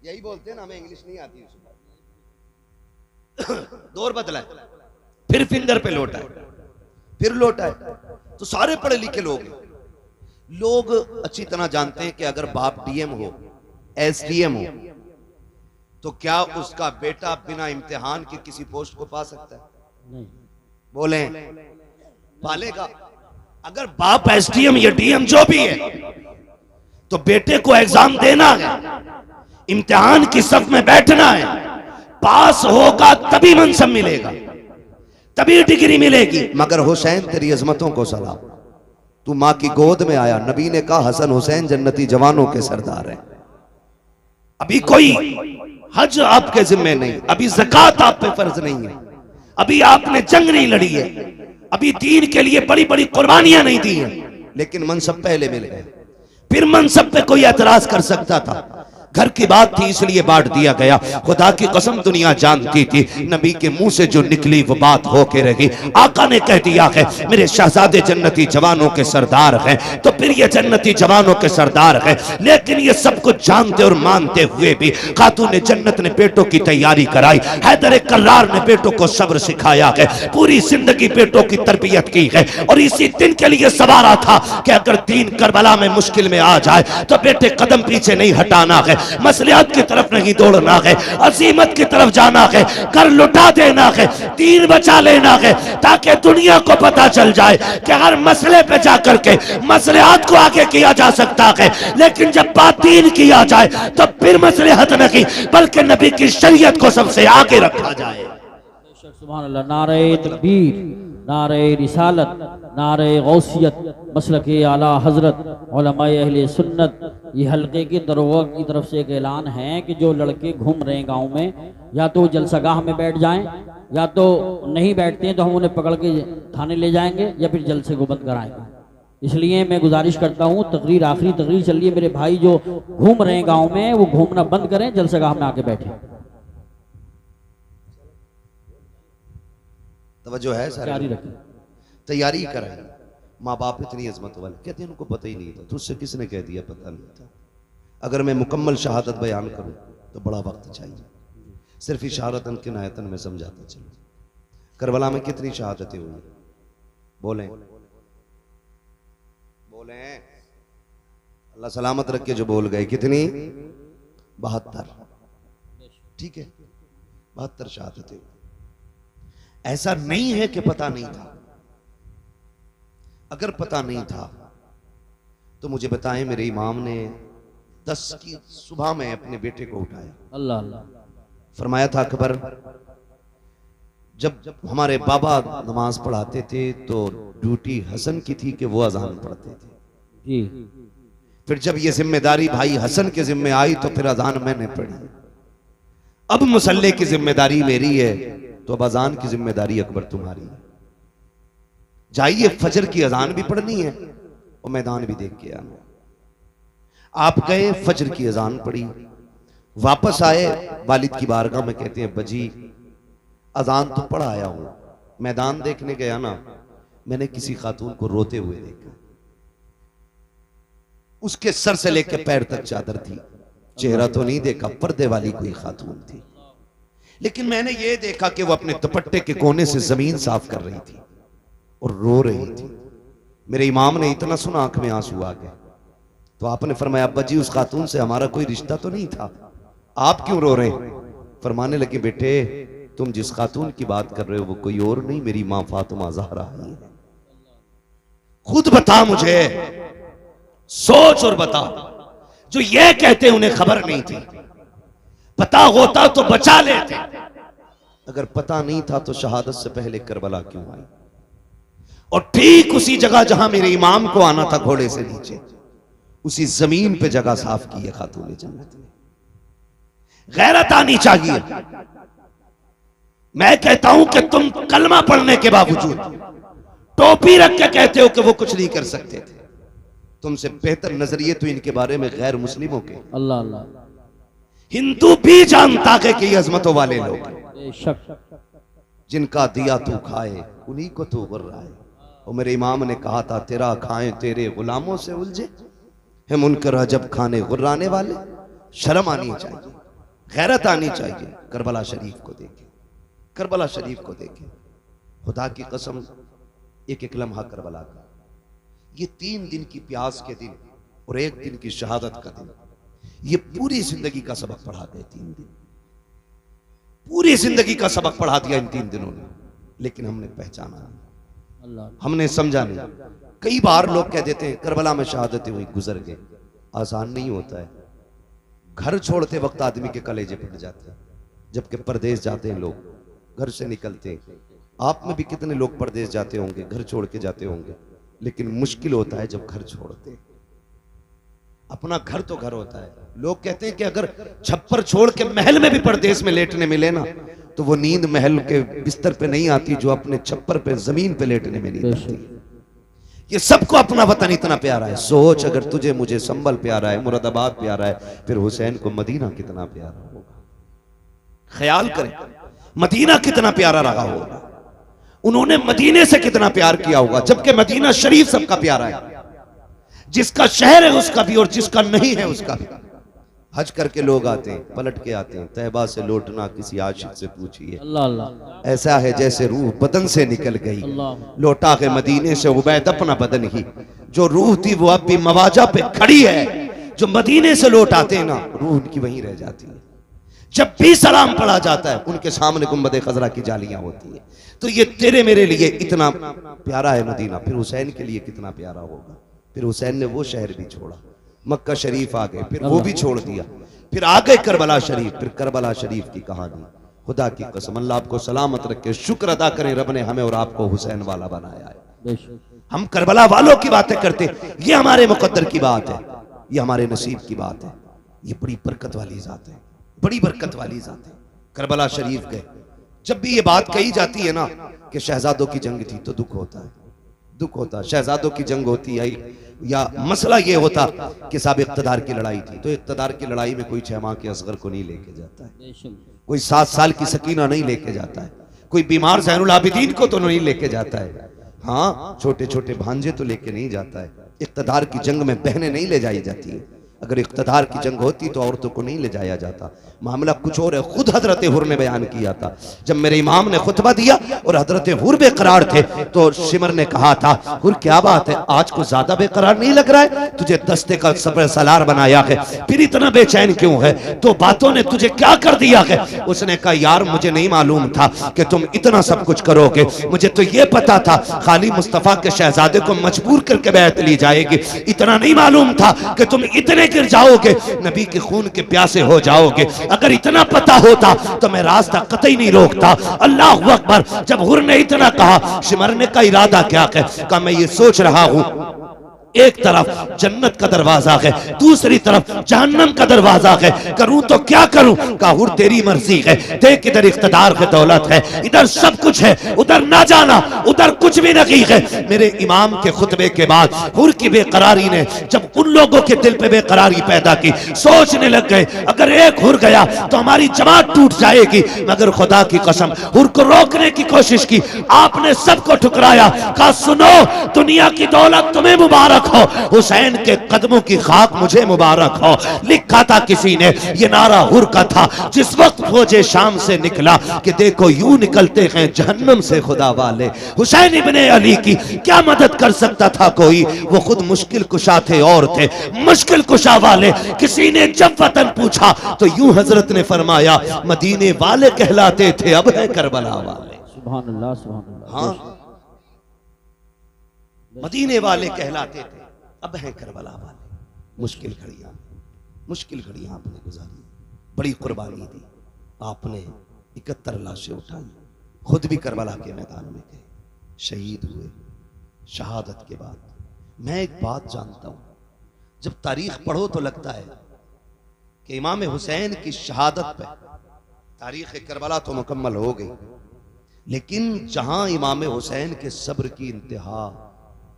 यही बोलते हैं ना, हमें इंग्लिश नहीं आती उसमें। दौर बदला है, फिर फिंगर पे लौटा है, फिर लौटा है। तो सारे पढ़े लिखे लोग अच्छी तरह जानते हैं कि अगर बाप डीएम हो, एसडीएम हो, तो क्या उसका बेटा बिना इम्तिहान के किसी पोस्ट को पा सकता है? नहीं। बोले पालेगा। अगर बाप एसडीएम या डीएम जो भी है तो बेटे को एग्जाम देना है, इम्तिहान की सफ में बैठना है, पास होगा तभी मनसब मिलेगा, तभी डिग्री मिलेगी। मगर हुसैन तेरी अजमतों को सलाम, तू माँ की गोद में आया, नबी ने कहा हसन हुसैन जन्नती जवानों के सरदार हैं। अभी कोई हज आपके जिम्मे नहीं, अभी ज़कात आप पे फर्ज नहीं है, अभी आपने जंग नहीं लड़ी है, अभी दीन के लिए बड़ी बड़ी कुर्बानियां नहीं दी है, लेकिन मनसब पहले मिल गए। फिर मनसब पे कोई एतराज कर सकता था। घर की बात थी इसलिए बांट दिया गया। खुदा की कसम दुनिया जानती थी नबी के मुंह से जो निकली वो बात होके रही। आका ने कह दिया है मेरे शहजादे जन्नती जवानों के सरदार हैं, तो फिर ये जन्नती जवानों के सरदार हैं। लेकिन ये सब कुछ जानते और मानते हुए भी खातून जन्नत ने बेटों की तैयारी कराई। हैदर कर्रार ने बेटों को सब्र सिखाया है, पूरी जिंदगी बेटों की तरबियत की है और इसी दिन के लिए सवारा था कि अगर दीन करबला में मुश्किल में आ जाए तो बेटे कदम पीछे नहीं हटाना है, मसलियात की तरफ नहीं दौड़ना है, अजीमत की तरफ जाना है, कर लुटा देना है, दीन बचा लेना है, ताकि दुनिया को पता चल जाए कि हर मसले पे जाकर के मसलियात को आगे किया जा सकता है। लेकिन जब बात दीन किया जाए तो फिर मसलिहत नहीं बल्कि नबी की शरीयत को सबसे आगे रखा जाए। सुभान अल्लाह। नारे तकबीर, नारे रिसालत, नारे गौसियत, मसलके आला हजरत, उलमाए अहले सुन्नत। ये हल्के की दरोगा की तरफ से एक ऐलान है कि जो लड़के घूम रहे हैं गांव में, या तो जलसागाह में बैठ जाएं, या तो नहीं बैठते हैं तो हम उन्हें पकड़ के थाने ले जाएंगे या फिर जलसे को बंद कराएंगे। इसलिए मैं गुजारिश करता हूँ, तकरीर आखिरी तकरीर चल रही है, मेरे भाई जो घूम रहे हैं गाँव में वो घूमना बंद करें, जलसागाह में आके बैठे। तवज्जो है सारे, जारी रखें, तैयारी करें। माँ बाप इतनी अजमत वाले, कहते हैं उनको पता ही नहीं था। तुझसे किसने कह दिया पता नहीं था? अगर मैं मुकम्मल शहादत बयान करूं तो बड़ा वक्त चाहिए, सिर्फ इशारतन किनायतन में समझाता चलूं। करबला में कितनी शहादतें हुई? बोलें बोलें, अल्लाह सलामत रख के जो बोल गए। कितनी? 72। ठीक है, 72 शहादतें। ऐसा नहीं है कि पता नहीं था। अगर पता नहीं था तो मुझे बताएं, मेरे इमाम ने 10 की सुबह में अपने बेटे को उठाया, अल्लाह अल्लाह, फरमाया था अकबर, जब हमारे बाबा नमाज पढ़ाते थे तो ड्यूटी हसन की थी कि वो अजान पढ़ते थे जी। फिर जब ये जिम्मेदारी भाई हसन के जिम्मे आई तो फिर अजान मैंने पढ़ी। अब मुसल्ले की जिम्मेदारी मेरी है तो अब अजान की जिम्मेदारी अकबर तुम्हारी है। जाइए, फजर की अजान भी पढ़नी है और मैदान भी देख के आना। आप गए, फजर की अजान पढ़ी, वापस आए, वालिद की बारगाह में कहते हैं बजी अजान तो पढ़ आया हूं, मैदान देखने गया ना, मैंने किसी खातून को रोते हुए देखा, उसके सर से लेकर पैर तक चादर थी, चेहरा तो नहीं देखा, पर्दे वाली कोई खातून थी, लेकिन मैंने ये देखा कि वो अपने दुपट्टे के कोने से जमीन साफ कर रही थी और रो रही थी। मेरे इमाम ने इतना सुना, आंख में आंसू आ गए। तो आपने फरमाया, अब्बा जी उस खातून से हमारा कोई रिश्ता तो नहीं था, आप क्यों रो रहे हैं? फरमाने लगे, बेटे तुम जिस खातून की बात कर रहे हो वो कोई और नहीं, मेरी मां फातिमा ज़हरा है। खुद बता मुझे, सोच और बता। जो ये कहते उन्हें खबर नहीं थी, पता होता तो बचा लेते। अगर पता नहीं था तो शहादत से पहले करबला क्यों आई? और ठीक उसी जगह जहां मेरे इमाम को आना था घोड़े से नीचे, उसी जमीन पे जगह साफ की है खातून जन्नत ने। गैरत आनी चाहिए। मैं कहता हूं कि तुम कलमा पढ़ने के बावजूद टोपी रख के कहते हो कि वो कुछ नहीं कर सकते थे। तुमसे बेहतर नजरिए तो इनके बारे में गैर मुस्लिमों के। अल्लाह अल्लाह। हिंदू भी जानता है कि ये अजमतों वाले लोग जिनका दिया तू खाए उन्हीं को तू गुर्राए। और मेरे इमाम ने कहा था, तेरा खाएं तेरे गुलामों से उलझे है मुनकर अजब खाने गुर्राने वाले। शर्म आनी चाहिए, गैरत आनी चाहिए। करबला शरीफ को देखे, करबला शरीफ को देखे। खुदा की कसम, एक एक लम्हा करबला का, ये 3 दिन की प्यास के दिन और 1 दिन की शहादत का दिन, ये पूरी जिंदगी का सबक पढ़ा गए। 3 दिन पूरी जिंदगी का सबक पढ़ा दिया इन 3 दिनों ने। लेकिन हमने पहचाना नहीं, हमने समझा नहीं। कई बार लोग कह देते हैं करबला में शहादतें हुई, गुजर गए। आसान नहीं होता है। घर छोड़ते वक्त आदमी के कलेजे फट जाते हैं, जबकि परदेश जाते हैं लोग, घर से निकलते हैं। आप में भी कितने लोग परदेश जाते होंगे, घर छोड़ के जाते होंगे, लेकिन मुश्किल होता है जब घर छोड़ते हैं। अपना घर तो घर होता है। लोग कहते हैं कि अगर छप्पर छोड़ के महल में भी परदेश में लेटने मिले ना, तो वो नींद महल के बिस्तर पे नहीं आती जो अपने छप्पर पे जमीन पे लेटने में नींद आती। ये सबको अपना वतन इतना प्यारा है। सोच, अगर तुझे मुझे संभल प्यारा है, मुरादाबाद प्यारा है, फिर हुसैन को मदीना कितना प्यारा होगा। ख्याल करें, मदीना कितना प्यारा रहा होगा, उन्होंने मदीने से कितना प्यार किया होगा। जबकि मदीना शरीफ सबका प्यारा है, जिसका शहर है उसका भी और जिसका नहीं है उसका भी। हज करके लोग आते हैं, पलट के आते हैं। तैबा से लौटना किसी आशिक से पूछिए, ऐसा है जैसे रूह बदन से निकल गई। लौटा के मदीने से उबैद अपना बदन ही, जो रूह थी वो अब भी मवाजा पे खड़ी है। जो मदीने से लौट आते हैं ना, रूह उनकी वहीं रह जाती है। जब भी सलाम पढ़ा जाता है उनके सामने गुंबद खजरा की जालियां होती है। तो ये तेरे मेरे लिए इतना प्यारा है मदीना, फिर हुसैन के लिए कितना प्यारा होगा। फिर हुसैन ने वो शहर भी छोड़ा, मक्का शरीफ आ गए, फिर वो भी छोड़ दिया, फिर आ गए करबला शरीफ। फिर करबला शरीफ की कहानी, खुदा की कसम अल्लाह आपको सलामत रखे। शुक्र अदा करें रब ने हमें और आपको हुसैन वाला बनाया है। हम करबला वालों की बातें करते, ये हमारे मुकद्दर की बात है, ये हमारे नसीब की बात है। ये बड़ी बरकत वाली जात है, बड़ी बरकत वाली जात है। करबला शरीफ गए। जब भी ये बात कही जाती है ना कि शहजादों की जंग थी, तो दुख होता है, दुख होता है। शहजादों की जंग होती है या मसला ये होता कि साहब इक़्तिदार की लड़ाई थी, तो इक़्तिदार की लड़ाई में कोई 6 माह के असगर को नहीं लेके जाता है, कोई 7 साल की सकीना नहीं लेके जाता है, कोई बीमार ज़ैनुल आबिदीन को तो नहीं लेके जाता है। हाँ, छोटे छोटे भांजे तो लेके नहीं जाता है। इक़्तिदार की जंग में बहनें नहीं ले जाई जाती है। अगर इक़्तिदार की जंग होती तो औरतों को नहीं ले जाया जाता। मामला कुछ और है। खुद हजरत हुर ने बयान किया था, जब मेरे इमाम ने खुतबा दिया और हजरत हुर बेकरार थे, तो शिमर ने कहा था, हुर क्या बात है, आज को ज्यादा बेकरार नहीं लग रहा है? तुझे दस्ते का सबर सलार बनाया है, फिर इतना बेचैन क्यों है? तो बातों ने तुझे क्या कर दिया है? उसने कहा, यार मुझे नहीं मालूम था कि तुम इतना सब कुछ करोगे। मुझे तो ये पता था खाली मुस्तफा के शहजादे को मजबूर करके बैत ली जाएगी। इतना नहीं मालूम था कि तुम इतने गिर जाओगे, नबी के खून के प्यासे हो जाओगे। अगर इतना पता होता तो मैं रास्ता कतई नहीं रोकता। अल्लाह अकबर। जब हुर ने इतना कहा, शिमर ने का इरादा क्या है? कहा, मैं ये सोच रहा हूं एक तरफ जन्नत का दरवाजा है, दूसरी तरफ जहन्नम का दरवाजा है। करूं तो क्या करूं? काहुर तेरी मर्जी है। देख इधर इख्तिदार है, दौलत है, इधर सब कुछ है, उधर ना जाना, उधर कुछ भी नहीं है। मेरे इमाम के खुतबे के बाद हुर की बेकरारी ने जब उन लोगों के दिल पे बेकरारी पैदा की, सोचने लग गए अगर एक हुर गया तो हमारी जमात टूट जाएगी। मगर खुदा की कसम हुर को रोकने की कोशिश की, आपने सबको ठुकराया। कहा सुनो, दुनिया की दौलत तुम्हें मुबारक हो, हुसैन के कदमों की खाक मुझे मुबारक हो। लिखा था किसी ने, ये नारा हुर का था जिस वक्त फौजे शाम से निकला कि देखो यूं निकलते हैं जहन्नम से खुदा वाले। हुसैन इब्ने अली की क्या मदद कर सकता था कोई? वो खुद मुश्किल कुशा थे और थे मुश्किल कुशा वाले। किसी ने जब वतन पूछा तो यूं हजरत ने फरमाया मदीने वाले कहलाते थे, अब है करबला वाले। सुभान अल्लाह, सुभान अल्लाह। हाँ, मदीने वाले कहलाते थे, अब हैं करबला वाले। मुश्किल घड़ियां आपने गुजारी, बड़ी कुर्बानी दी आपने। 71 लाशें उठाई, खुद भी करबला के मैदान में गए, शहीद हुए। शहादत के बाद मैं एक बात जानता हूं, जब तारीख पढ़ो तो लगता है कि इमाम हुसैन की शहादत पे तारीख करबला तो मुकम्मल हो गई, लेकिन जहां इमाम हुसैन के सब्र की इंतहा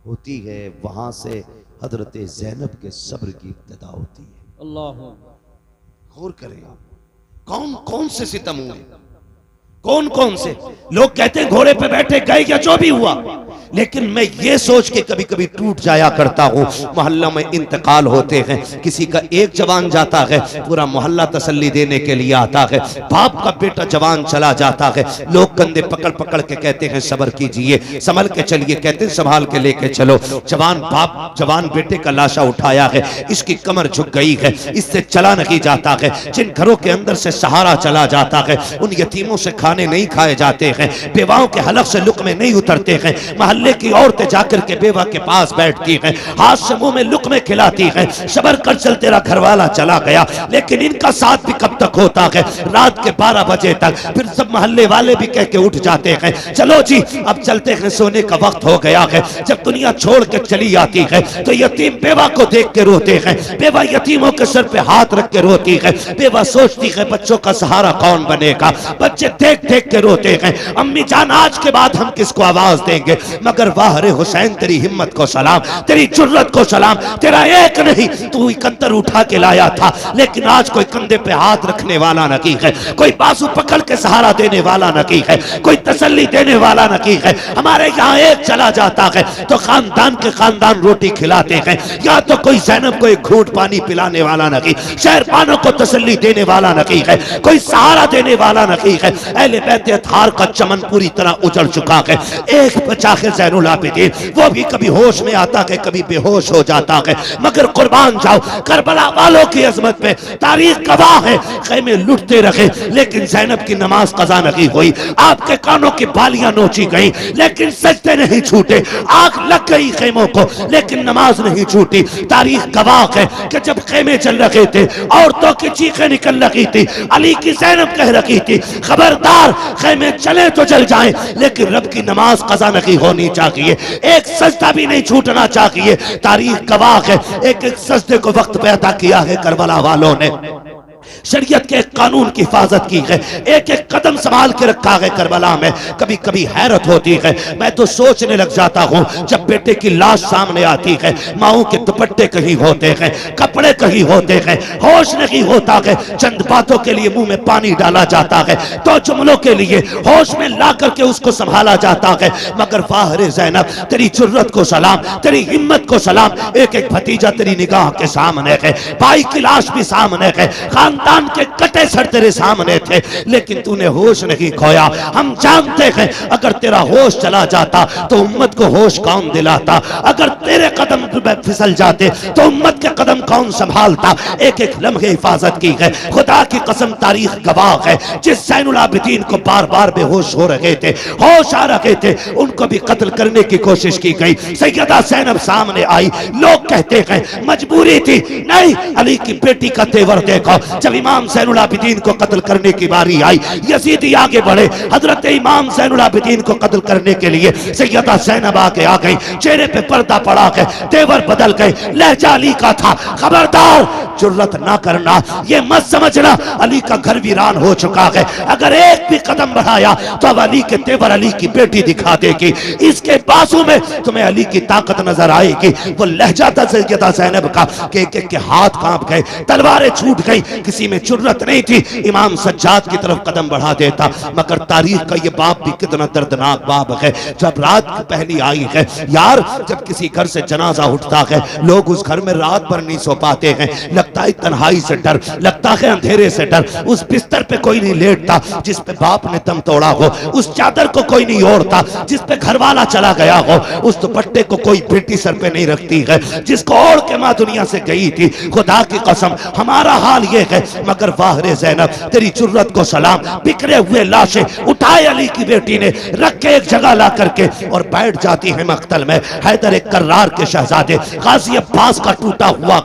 होती है वहां से हजरत ज़ैनब के सब्र की इब्तिदा होती है। अल्लाह, गौर करें कौन कौन से सितम हुए, कौन कौन से लोग कहते हैं घोड़े पे बैठे गए या जो भी हुआ, लेकिन मैं ये सोच के कभी कभी टूट जाया करता हूँ। मोहल्ला में इंतकाल होते हैं, किसी का एक जवान जाता है, पूरा मोहल्ला तसल्ली देने के लिए आता है। बाप का बेटा जवान चला जाता है, लोग कंधे पकड़ पकड़ के कहते हैं सब्र कीजिए, संभल के चलिए, कहते हैं संभाल के लेके चलो। जवान बाप जवान बेटे का लाशा उठाया है, इसकी कमर झुक गई है, इससे चला नहीं जाता है। जिन घरों के अंदर से सहारा चला जाता है, उन यतीमों से खाने नहीं खाए जाते हैं, बेवाओं के हलक से लुक़मे नहीं उतरते हैं। मोहल्ले की औरतें जाकर के बेवा के पास बैठती हैं, हाथ से मुंह में लुक़मे खिलाती हैं, सबर कर चल तेरा घरवाला चला गया। लेकिन इनका साथ भी कब तक होता है? रात के 12 बजे तक। फिर सब मोहल्ले वाले भी कह के उठ जाते हैं, चलो जी अब चलते हैं, सोने का वक्त हो गया है। जब दुनिया छोड़ के चली आती है तो यतीम बेवा को देख के रोते हैं, बेवा यतीमों के सर पे हाथ रख के रोती है। बेवा सोचती है बच्चों का सहारा कौन बनेगा, बच्चे देख देख के रोते हैं, अम्मी जान आज के बाद हम किसको आवाज देंगे। मगर वाह रे हुसैन, तेरी हिम्मत को सलाम, तेरी जुर्रत को सलाम। तेरा एक नहीं, तू 71 उठा के लाया था, लेकिन आज कोई कंधे पे हाथ रखने वाला नहीं है, कोई बाजू पकड़ के सहारा देने वाला नहीं है, कोई तसल्ली देने वाला नहीं है। हमारे यहाँ एक चला जाता है तो खानदान के खानदान रोटी खिलाते हैं, या तो कोई ज़ैनब को एक घूंट पानी पिलाने वाला नहीं, शहरबानों को तसल्ली देने वाला नहीं है, कोई सहारा देने वाला नहीं है। अहले बैत अतहार का चमन पूरी तरह उजड़ चुका है। एक बचा है ज़ैनुल आबिदीन, वो भी कभी होश में आता है, कभी बेहोश हो जाता है। मगर कुर्बान जाओ करबला वालों की अजमत पे, तारीख गवाह है, खैमे लुटते रहे लेकिन ज़ैनब की नमाज कज़ा नहीं हुई, आपके कानों की बालियां नोची गई लेकिन सजदे नहीं छूटे, आग लग गई खेमों को लेकिन नमाज नहीं छूटी। तारीख गवाह है कि जब खेमे चल रहे थे औरतों की चीखें निकल रही थी, अली की ज़ैनब कह रही थी खबरदार खेमे चले तो चल जाएं, लेकिन रब की नमाज कज़ा नहीं होनी चाहिए, एक सजदा भी नहीं छूटना चाहिए। तारीख गवाह है, एक एक सजदे को वक्त पे अदा किया है करबला वालों ने, शरीयत के कानून की हिफाजत की है, एक एक कदम संभाल के रखा है करबला में। कभी कभी हैरत होती है, मैं तो सोचने लग जाता हूँ जब बेटे की लाश सामने आती है, माओं के दुपट्टे कहीं होते हैं, कपड़े कहीं होते हैं, होश नहीं होता है, चंद बातों के लिए मुंह में पानी डाला जाता है, तो जुमलों के लिए होश में ला करके उसको संभाला जाता है। मगर फाहरे ज़ैनब, तेरी जुर्रत को सलाम, तेरी हिम्मत को सलाम। एक एक भतीजा तेरी निगाह के सामने है, भाई की लाश भी सामने है, खानदान के कटे सर तेरे सामने थे, लेकिन तूने होश नहीं खोया। हम जानते हैं अगर तेरा होश चला जाता तो उम्मत को होश कौन दिलाता, अगर तेरे कदम फिसल जाते तो उम्मत के कदम कौन संभालता। एक एक लम्हे हिफाजत की है, खुदा की कसम तारीख गवाह है, जिस ज़ैनुल आबिदीन को बार बार बेहोश हो रहे थे, होश आ रहे थे, उनको भी कत्ल करने की कोशिश की गई। सैयदा ज़ैनब सामने आई, लोग कहते हैं मजबूरी थी, नहीं अली की बेटी का तेवर देखो। जब इमाम ज़ैनुल आबिदीन को कत्ल करने की बारी आई, यजीदी आगे बढ़े, हजरत इमाम ज़ैनुल आबिदीन को कत्ल करने के लिए सैयदा ज़ैनब आगे आ गई, चेहरे पे पर्दा पड़ा गए, तेवर बदल गए, लहजा अली का था। खबरदार जुर्रत ना करना, ये मत समझना अली का घर वीरान हो चुका है, अगर एक भी कदम बढ़ाया तो अब अली के तेवर अली की बेटी दिखा देगी, इसके बाजू में तुम्हें अली की ताकत नजर आएगी। वो लहजा था सैयदा ज़ैनब का कि एक के हाथ कांप गए, तलवारें छूट गई, किसी में जुर्रत नहीं थी इमाम सज्जाद की तरफ कदम बढ़ा देता। मगर तारीख का ये बाप भी कितना दर्दनाक बाप है। जब रात पहली आई है यार, जब किसी घर से जनाजा उठता है लोग उस घर में रात भर नहीं सो पाते हैं, लगता है तन्हाई से डर, लगता है अंधेरे से डर, उस बिस्तर पे कोई नहीं लेटता जिस पे बाप ने दम तोड़ा हो, उस चादर को कोई नहीं ओढ़ता जिस पे घरवाला चला गया हो, उस दुपट्टे को कोई बेटी सर पे नहीं रखती है जिसको ओढ़ के माँ दुनिया से गई थी। खुदा की कसम हमारा हाल ये है, मगर वाह रे ज़ैनब तेरी जुर्रत को सलाम, बिखरे हुए लाशें उठाए अली की बेटी ने, रख के एक जगह ला करके और बैठ जाती है मक्तल में। हैदर एक कर्रार के शहजादे गाजी अब्बास का टूटा हुआ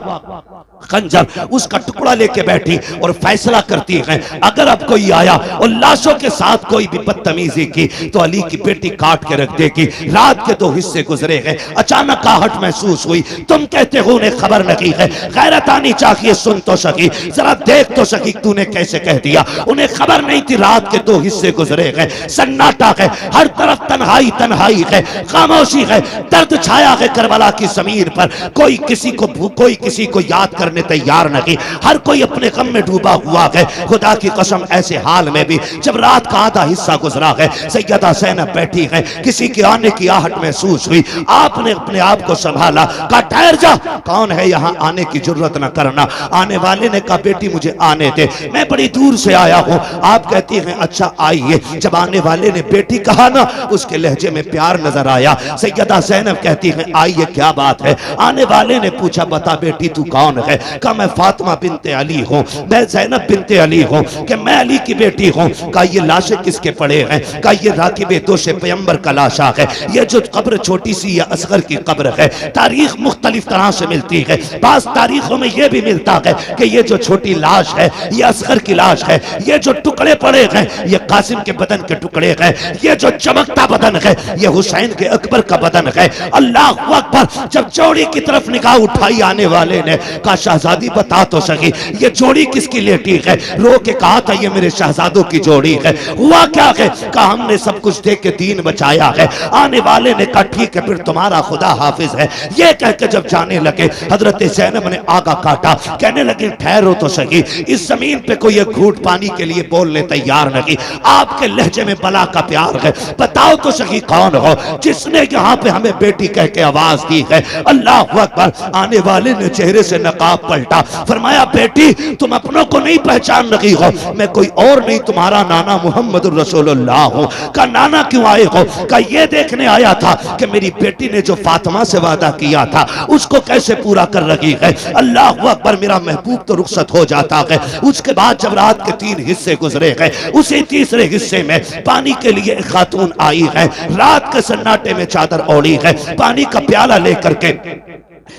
खंजर उसका टुकड़ा लेके बैठी और फैसला करती है, अगर अब कोई आया और लाशों के साथ कोई भी बदतमीजी की तो अली की बेटी काट के रख देगी। रात के 2 हिस्से गुजरे हैं, अचानक आहट महसूस हुई, तुम कहते हो उन्हें खबर नहीं है, गैरत आनी चाहिए, सुन तो सकी, जरा देख तो सकी तूने कैसे कह दिया। उन्हें खबर नहीं थी रात के 2 हिस्से गुजरे हैं, सन्नाटा है, हर तरफ तन्हाई तन्हाई है, खामोशी है, दर्द छाया है करबला की जमीन पर, कोई किसी को याद करने तैयार नहीं, हर कोई अपने गम में डूबा हुआ है। खुदा की कसम ऐसे हाल में भी जब रात का आधा हिस्सा गुजरा है, सैयदा ज़ैनब बैठी है, किसी के आने की आहट महसूस हुई, आपने अपने आप को संभाला, कहा ठहर जा, कौन है यहाँ, आने की जरूरत न करना। आने वाले ने कहा बेटी मुझे आने दे, मैं बड़ी दूर से आया हूँ। आप कहती हैं अच्छा आइए। जब आने वाले ने बेटी कहा ना, उसके लहजे में प्यार नजर आया। सैयदा ज़ैनब कहती है आइए क्या बात है। आने वाले ने पूछा बता बेटी तू कौन है। कहा मैं फातिमा बिनते अली हूँ, मैं ज़ैनब बिनते अली हूँ, कि मैं अली की बेटी हूँ। कहा ये लाशें किसके पड़े हैं। कहा ये राकिब दोष पैगंबर का लाशा है, ये जो कब्र छोटी सी या असगर की कब्र है। तारीख मुख्तलिफ तरह से मिलती है, बास तारीखों में यह भी मिलता है कि ये जो छोटी लाश है ये असगर की लाश है, ये जो टुकड़े पड़े हैं ये कासिम के बदन के टुकड़े हैं, ये जो चमकता बदन है ये हुसैन के अकबर का बदन है। अल्लाह अकबर। जब जोड़ी की तरफ निगाह उठाई आने वाले ने, कहा शहजादी बता तो सकी ये जोड़ी किसकी लेटी है। रो के कहा था ये मेरे शहजादों की जोड़ी है। हुआ क्या है। कहा हमने सब कुछ दे के दीन बचाया है। आने वाले ने कहा ठीक है फिर तुम्हारा खुदा हाफिज है। ये कहकर जब जाने लगे हजरत ज़ैनब ने आगा काटा, कहने लगे ठहरो तो सही, इस जमीन पे कोई एक घूंट पानी के लिए बोलने तैयार नहीं। आपके लहजे में बला का प्यार है, बताओ तो सही कौन हो जिसने यहाँ पे हमें बेटी कह के आवाज दी है। अल्लाह अकबर। आने वाले ने चेहरे से नकाब पलटा, फरमाया बेटी तुम अपनों को नहीं पहचान रही हो, मैं कोई और नहीं तुम्हारा नाना मोहम्मद रसूलुल्लाह हूँ। का नाना क्यों आए हो। का ये देखने आया था कि मेरी बेटी ने जो फातिमा से वादा किया था उसको कैसे पूरा कर रही है। अल्लाह अकबर। मेरा महबूब तो रुखसत हो जाता है। उसके बाद जब रात के 3 हिस्से गुजरे हैं, उसी तीसरे हिस्से में पानी के लिए एक खातून आई है, रात के सन्नाटे में चादर ओढ़ी है, पानी का प्याला लेकर के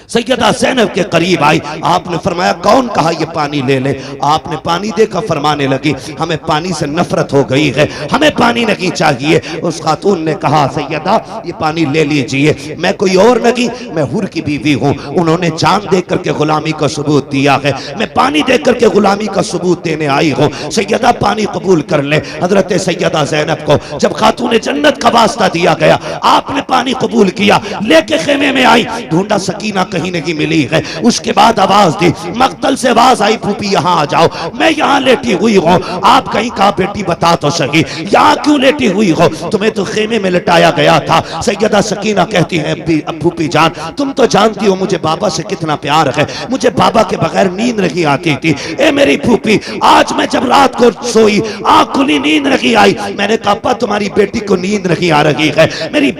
सैयदा ज़ैनब के करीब आई। आपने फरमाया कौन। कहा ये पानी ले ले। आपने पानी देखा, फरमाने लगी हमें पानी से नफरत हो गई है, हमें पानी नहीं चाहिए। उस खातून ने कहा सैयदा ये पानी ले लीजिए, मैं कोई और नहीं, मैं हुर की बीवी हूँ। उन्होंने जान दे करके गुलामी का सबूत दिया है, मैं पानी दे करके गुलामी का सबूत देने आई हूँ। सैयदा पानी कबूल कर ले। हजरत सैयदा ज़ैनब को जब खातून जन्नत का वास्ता दिया गया, आपने पानी कबूल किया, लेके खेमे में आई, ढूंढा सकीना कहीं नहीं मिली है। उसके बाद आवाज दी, मक्तल से आवाज आई फूफी यहाँ आ जाओ, मैं यहाँ लेटी हुई हूँ। आप कहीं कहा बेटी बता तो सही यहाँ क्यों लेटी हुई हो, तुम्हें तो खेमे में लटाया गया था। सैयदा सकीना कहती है फूफी जान तुम तो जानती हो मुझे बाबा से कितना प्यार है, मुझे बाबा के बगैर नींद नहीं आती थी। ए मेरी फूफी आज मैं जब रात को सोई आँख खुली नींद नहीं आई, मैंने कहा तुम्हारी बेटी को नींद नहीं आ रही है। मेरी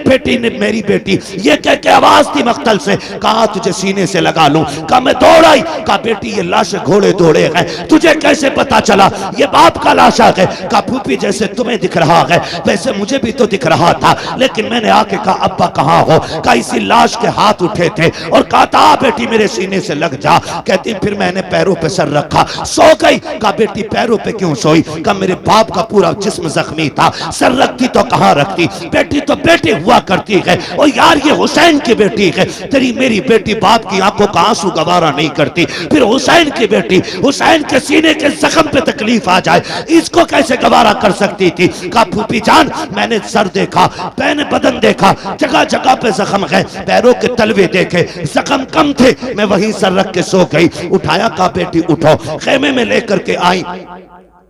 बेटी ये कह के आवाज थी मक्तल से, कहा तुझे सीने से लगा लूं। कहा मैं दौड़ आई, कहा बेटी ये लाश घोड़े दौड़े हैं, तुझे कैसे पता चला ये बाप का लाशा है? कहा फूफी जैसे तुम्हें दिख रहा है वैसे मुझे भी तो दिख रहा था, लेकिन मैंने आके कहा अब्बा कहाँ हो? कहा इसी लाश के हाथ उठे थे और कहा था बेटी मेरे सीने से लग जा। कहती फिर मैंने पैरों पे सर रखा, सो गई। कहा बेटी पैरों पे क्यों सोई? कहा मेरे बाप का पूरा जिस्म जख्मी था, सर रखती तो कहाँ रखती? बेटी तो बेटी हुआ करती है। और यार ये हुसैन की बेटी है, तेरी मेरी बेटी बाप की आंखों का आंसू गवारा नहीं करती, फिर हुसैन की बेटी हुसैन के सीने के जख्म पे तकलीफ आ जाए इसको कैसे गवारा कर सकती थी? कहा फूफी जान मैंने सर देखा, मैंने बदन देखा, जगह जगह पे जख्म है, पैरों के तलवे देखे जख्म कम थे, मैं वहीं सर रख के सो गई। उठाया, कहा बेटी उठो, खेमे में लेकर के आई,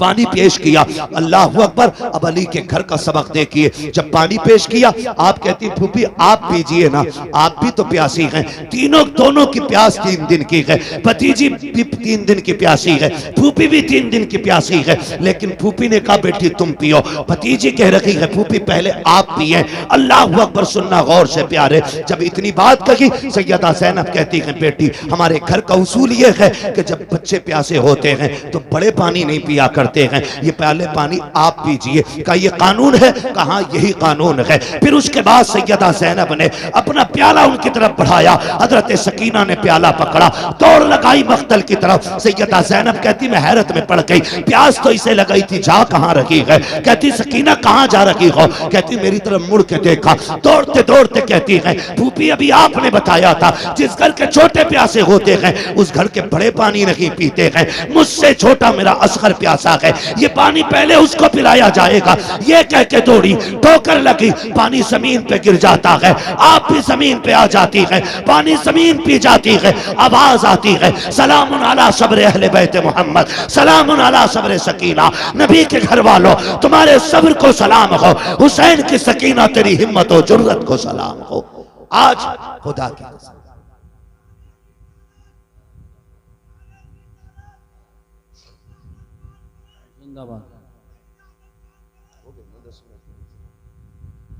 पानी पेश किया। अल्लाह अकबर। अब अली के घर का सबक देखिए, जब पानी पेश किया आप कहती फूफी आप पीजिए ना, आप भी तो प्यासी हैं। तीनों दोनों की प्यास 3 दिन की है, भतीजी भी 3 दिन की प्यासी है, फूफी भी 3 दिन की प्यासी है। लेकिन फूफी ने कहा बेटी तुम पियो, भतीजी कह रही है फूफी पहले आप पिए। अल्लाह अकबर। सुनना गौर से प्यारे, जब इतनी बात कही सैयदा ज़ैनब कहती है बेटी हमारे घर का उसूल ये है कि जब बच्चे प्यासे होते हैं तो बड़े पानी नहीं पिया करते हैं, ये पहले पानी आप पीजिए। का ये कानून है? कहा यही कानून है। फिर उसके बाद सैयदा ज़ैनब ने अपना प्याला उनकी तरफ बढ़ाया, हजरत सकीना ने प्याला पकड़ा, दौड़ लगाई मख्तल की तरफ। सैयदा ज़ैनब कहती मैं हैरत में पड़ गई, प्यास तो इसे लगाई थी, जा कहां रही है? कहती सकीना कहां जा रही हो? कहती मेरी तरफ मुड़ के देखा, दौड़ते दौड़ते कहती है फूफी अभी आपने बताया था जिस घर के छोटे प्यासे होते हैं उस घर के बड़े पानी नहीं पीते हैं, मुझसे छोटा मेरा असगर प्यासा है, ये पानी पहले उसको पिलाया जाएगा। ये कह के दौड़ी, ठोकर लगी, पानी जमीन पे गिर जाता है, आप भी जमीन पे आ जाती है, पानी जमीन पी जाती है, आवाज आती है सलामुन अला सब्र अहले बैत मोहम्मद, सलामुन अला सब्र सकीना, नबी के घर वालों तुम्हारे सब्र को सलाम हो, हुसैन की सकीना तेरी हिम्मत और जुर्रत को सलाम हो। आज खुदा की कसम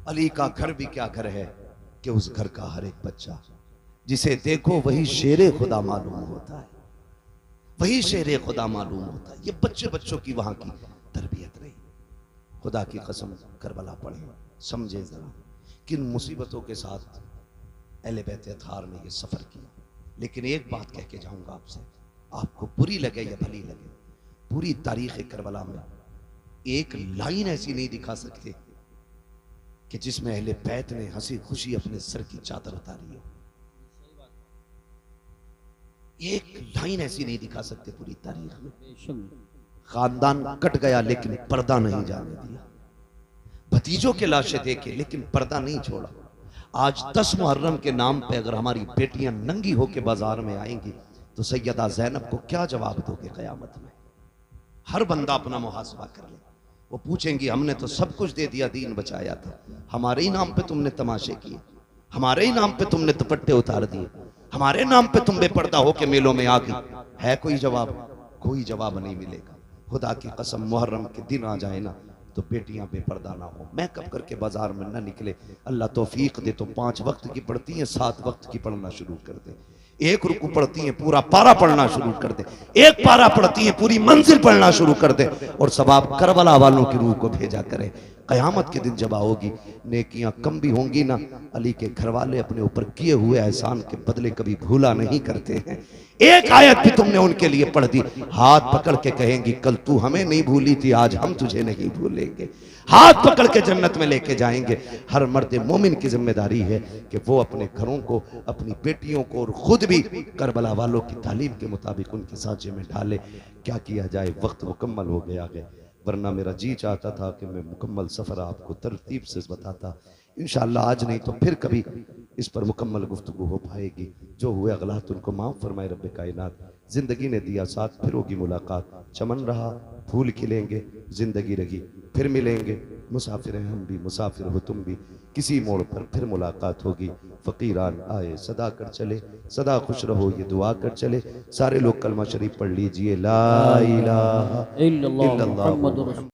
अली का घर भी क्या घर है कि उस घर का हर एक बच्चा जिसे देखो वही शेरे खुदा मालूम होता है, वही शेरे खुदा मालूम होता है। ये बच्चे बच्चों की वहां की तरबियत नहीं। खुदा की कसम करबला पढ़े, समझे जरा किन मुसीबतों के साथ अहले बैत अत्हार ने ये सफर किया। लेकिन एक बात कह के जाऊंगा आपसे, आपको बुरी लगे या भली लगे, पूरी तारीख करबला में एक लाइन ऐसी नहीं दिखा सकते कि जिसमें अहले बैत ने हंसी खुशी अपने सर की चादर उतारी हो। एक लाइन ऐसी नहीं दिखा सकते पूरी तारीख में। खानदान कट गया लेकिन पर्दा नहीं जाने दिया, भतीजों के लाशें देखे लेकिन पर्दा नहीं छोड़ा। आज 10 मुहर्रम के नाम पे अगर हमारी बेटियां नंगी होके बाजार में आएंगी तो सैयदा ज़ैनब को क्या जवाब दोगे क़यामत में? हर बंदा अपना मुहासबा कर ले। वो पूछेंगी हमने तो सब कुछ दे दिया, दीन बचाया था, हमारे ही नाम पे तुमने तमाशे किए, हमारे ही नाम पे तुमने दुपट्टे उतार दिए, हमारे नाम पे तुम बेपर्दा होके मेलों में आ गई। है कोई जवाब? कोई जवाब नहीं मिलेगा। खुदा की कसम मुहर्रम के दिन आ जाए ना तो बेटियां बेपर्दा ना हो, मेकअप करके बाजार में ना निकले। अल्लाह तौफीक दे तो 5 वक्त की पढ़ती हैं, 7 वक्त की पढ़ना शुरू कर दे। 1 रुकू पढ़ती हैं, पूरा पारा पढ़ना शुरू कर दे। 1 पारा पढ़ती हैं, पूरी मंजिल पढ़ना शुरू कर दे। और सवाब करबला वालों की रूह को भेजा करे। कयामत के दिन जब आओगी नेकियां कम भी होंगी ना, अली के घर वाले अपने ऊपर किए हुए एहसान के बदले कभी भूला नहीं करते हैं। एक आयत भी तुमने उनके लिए पढ़ दी, हाथ पकड़ के कहेंगी कल तू हमें नहीं भूली थी, आज हम तुझे नहीं भूलेंगे। हाथ पकड़ के जन्नत में लेके जाएंगे। हर मर्द मोमिन की जिम्मेदारी है कि वो अपने घरों को, अपनी बेटियों को और खुद भी करबला वालों की तालीम के मुताबिक उनके साझे में ढाले। क्या किया जाए, वक्त मुकम्मल हो गया है, वरना मेरा जी चाहता था कि मैं मुकम्मल सफ़र आपको तरतीब से बताता। इंशाअल्लाह आज नहीं तो फिर कभी इस पर मुकम्मल गुफ्तगू हो पाएगी। जो हुए अगलात उनको माफ़ फरमाए रब्बे कायनात। ज़िंदगी ने दिया साथ, फिर होगी मुलाकात। चमन रहा फूल खिलेंगे, ज़िंदगी रही फिर मिलेंगे। मुसाफिर हैं हम भी, मुसाफिर हो तुम भी, किसी मोड़ पर फिर मुलाकात होगी। फ़कीरान आए सदा कर चले, सदा खुश रहो ये दुआ कर चले। सारे लोग कलमा शरीफ पढ़ लीजिए, ला इलाहा इल्लल्लाह।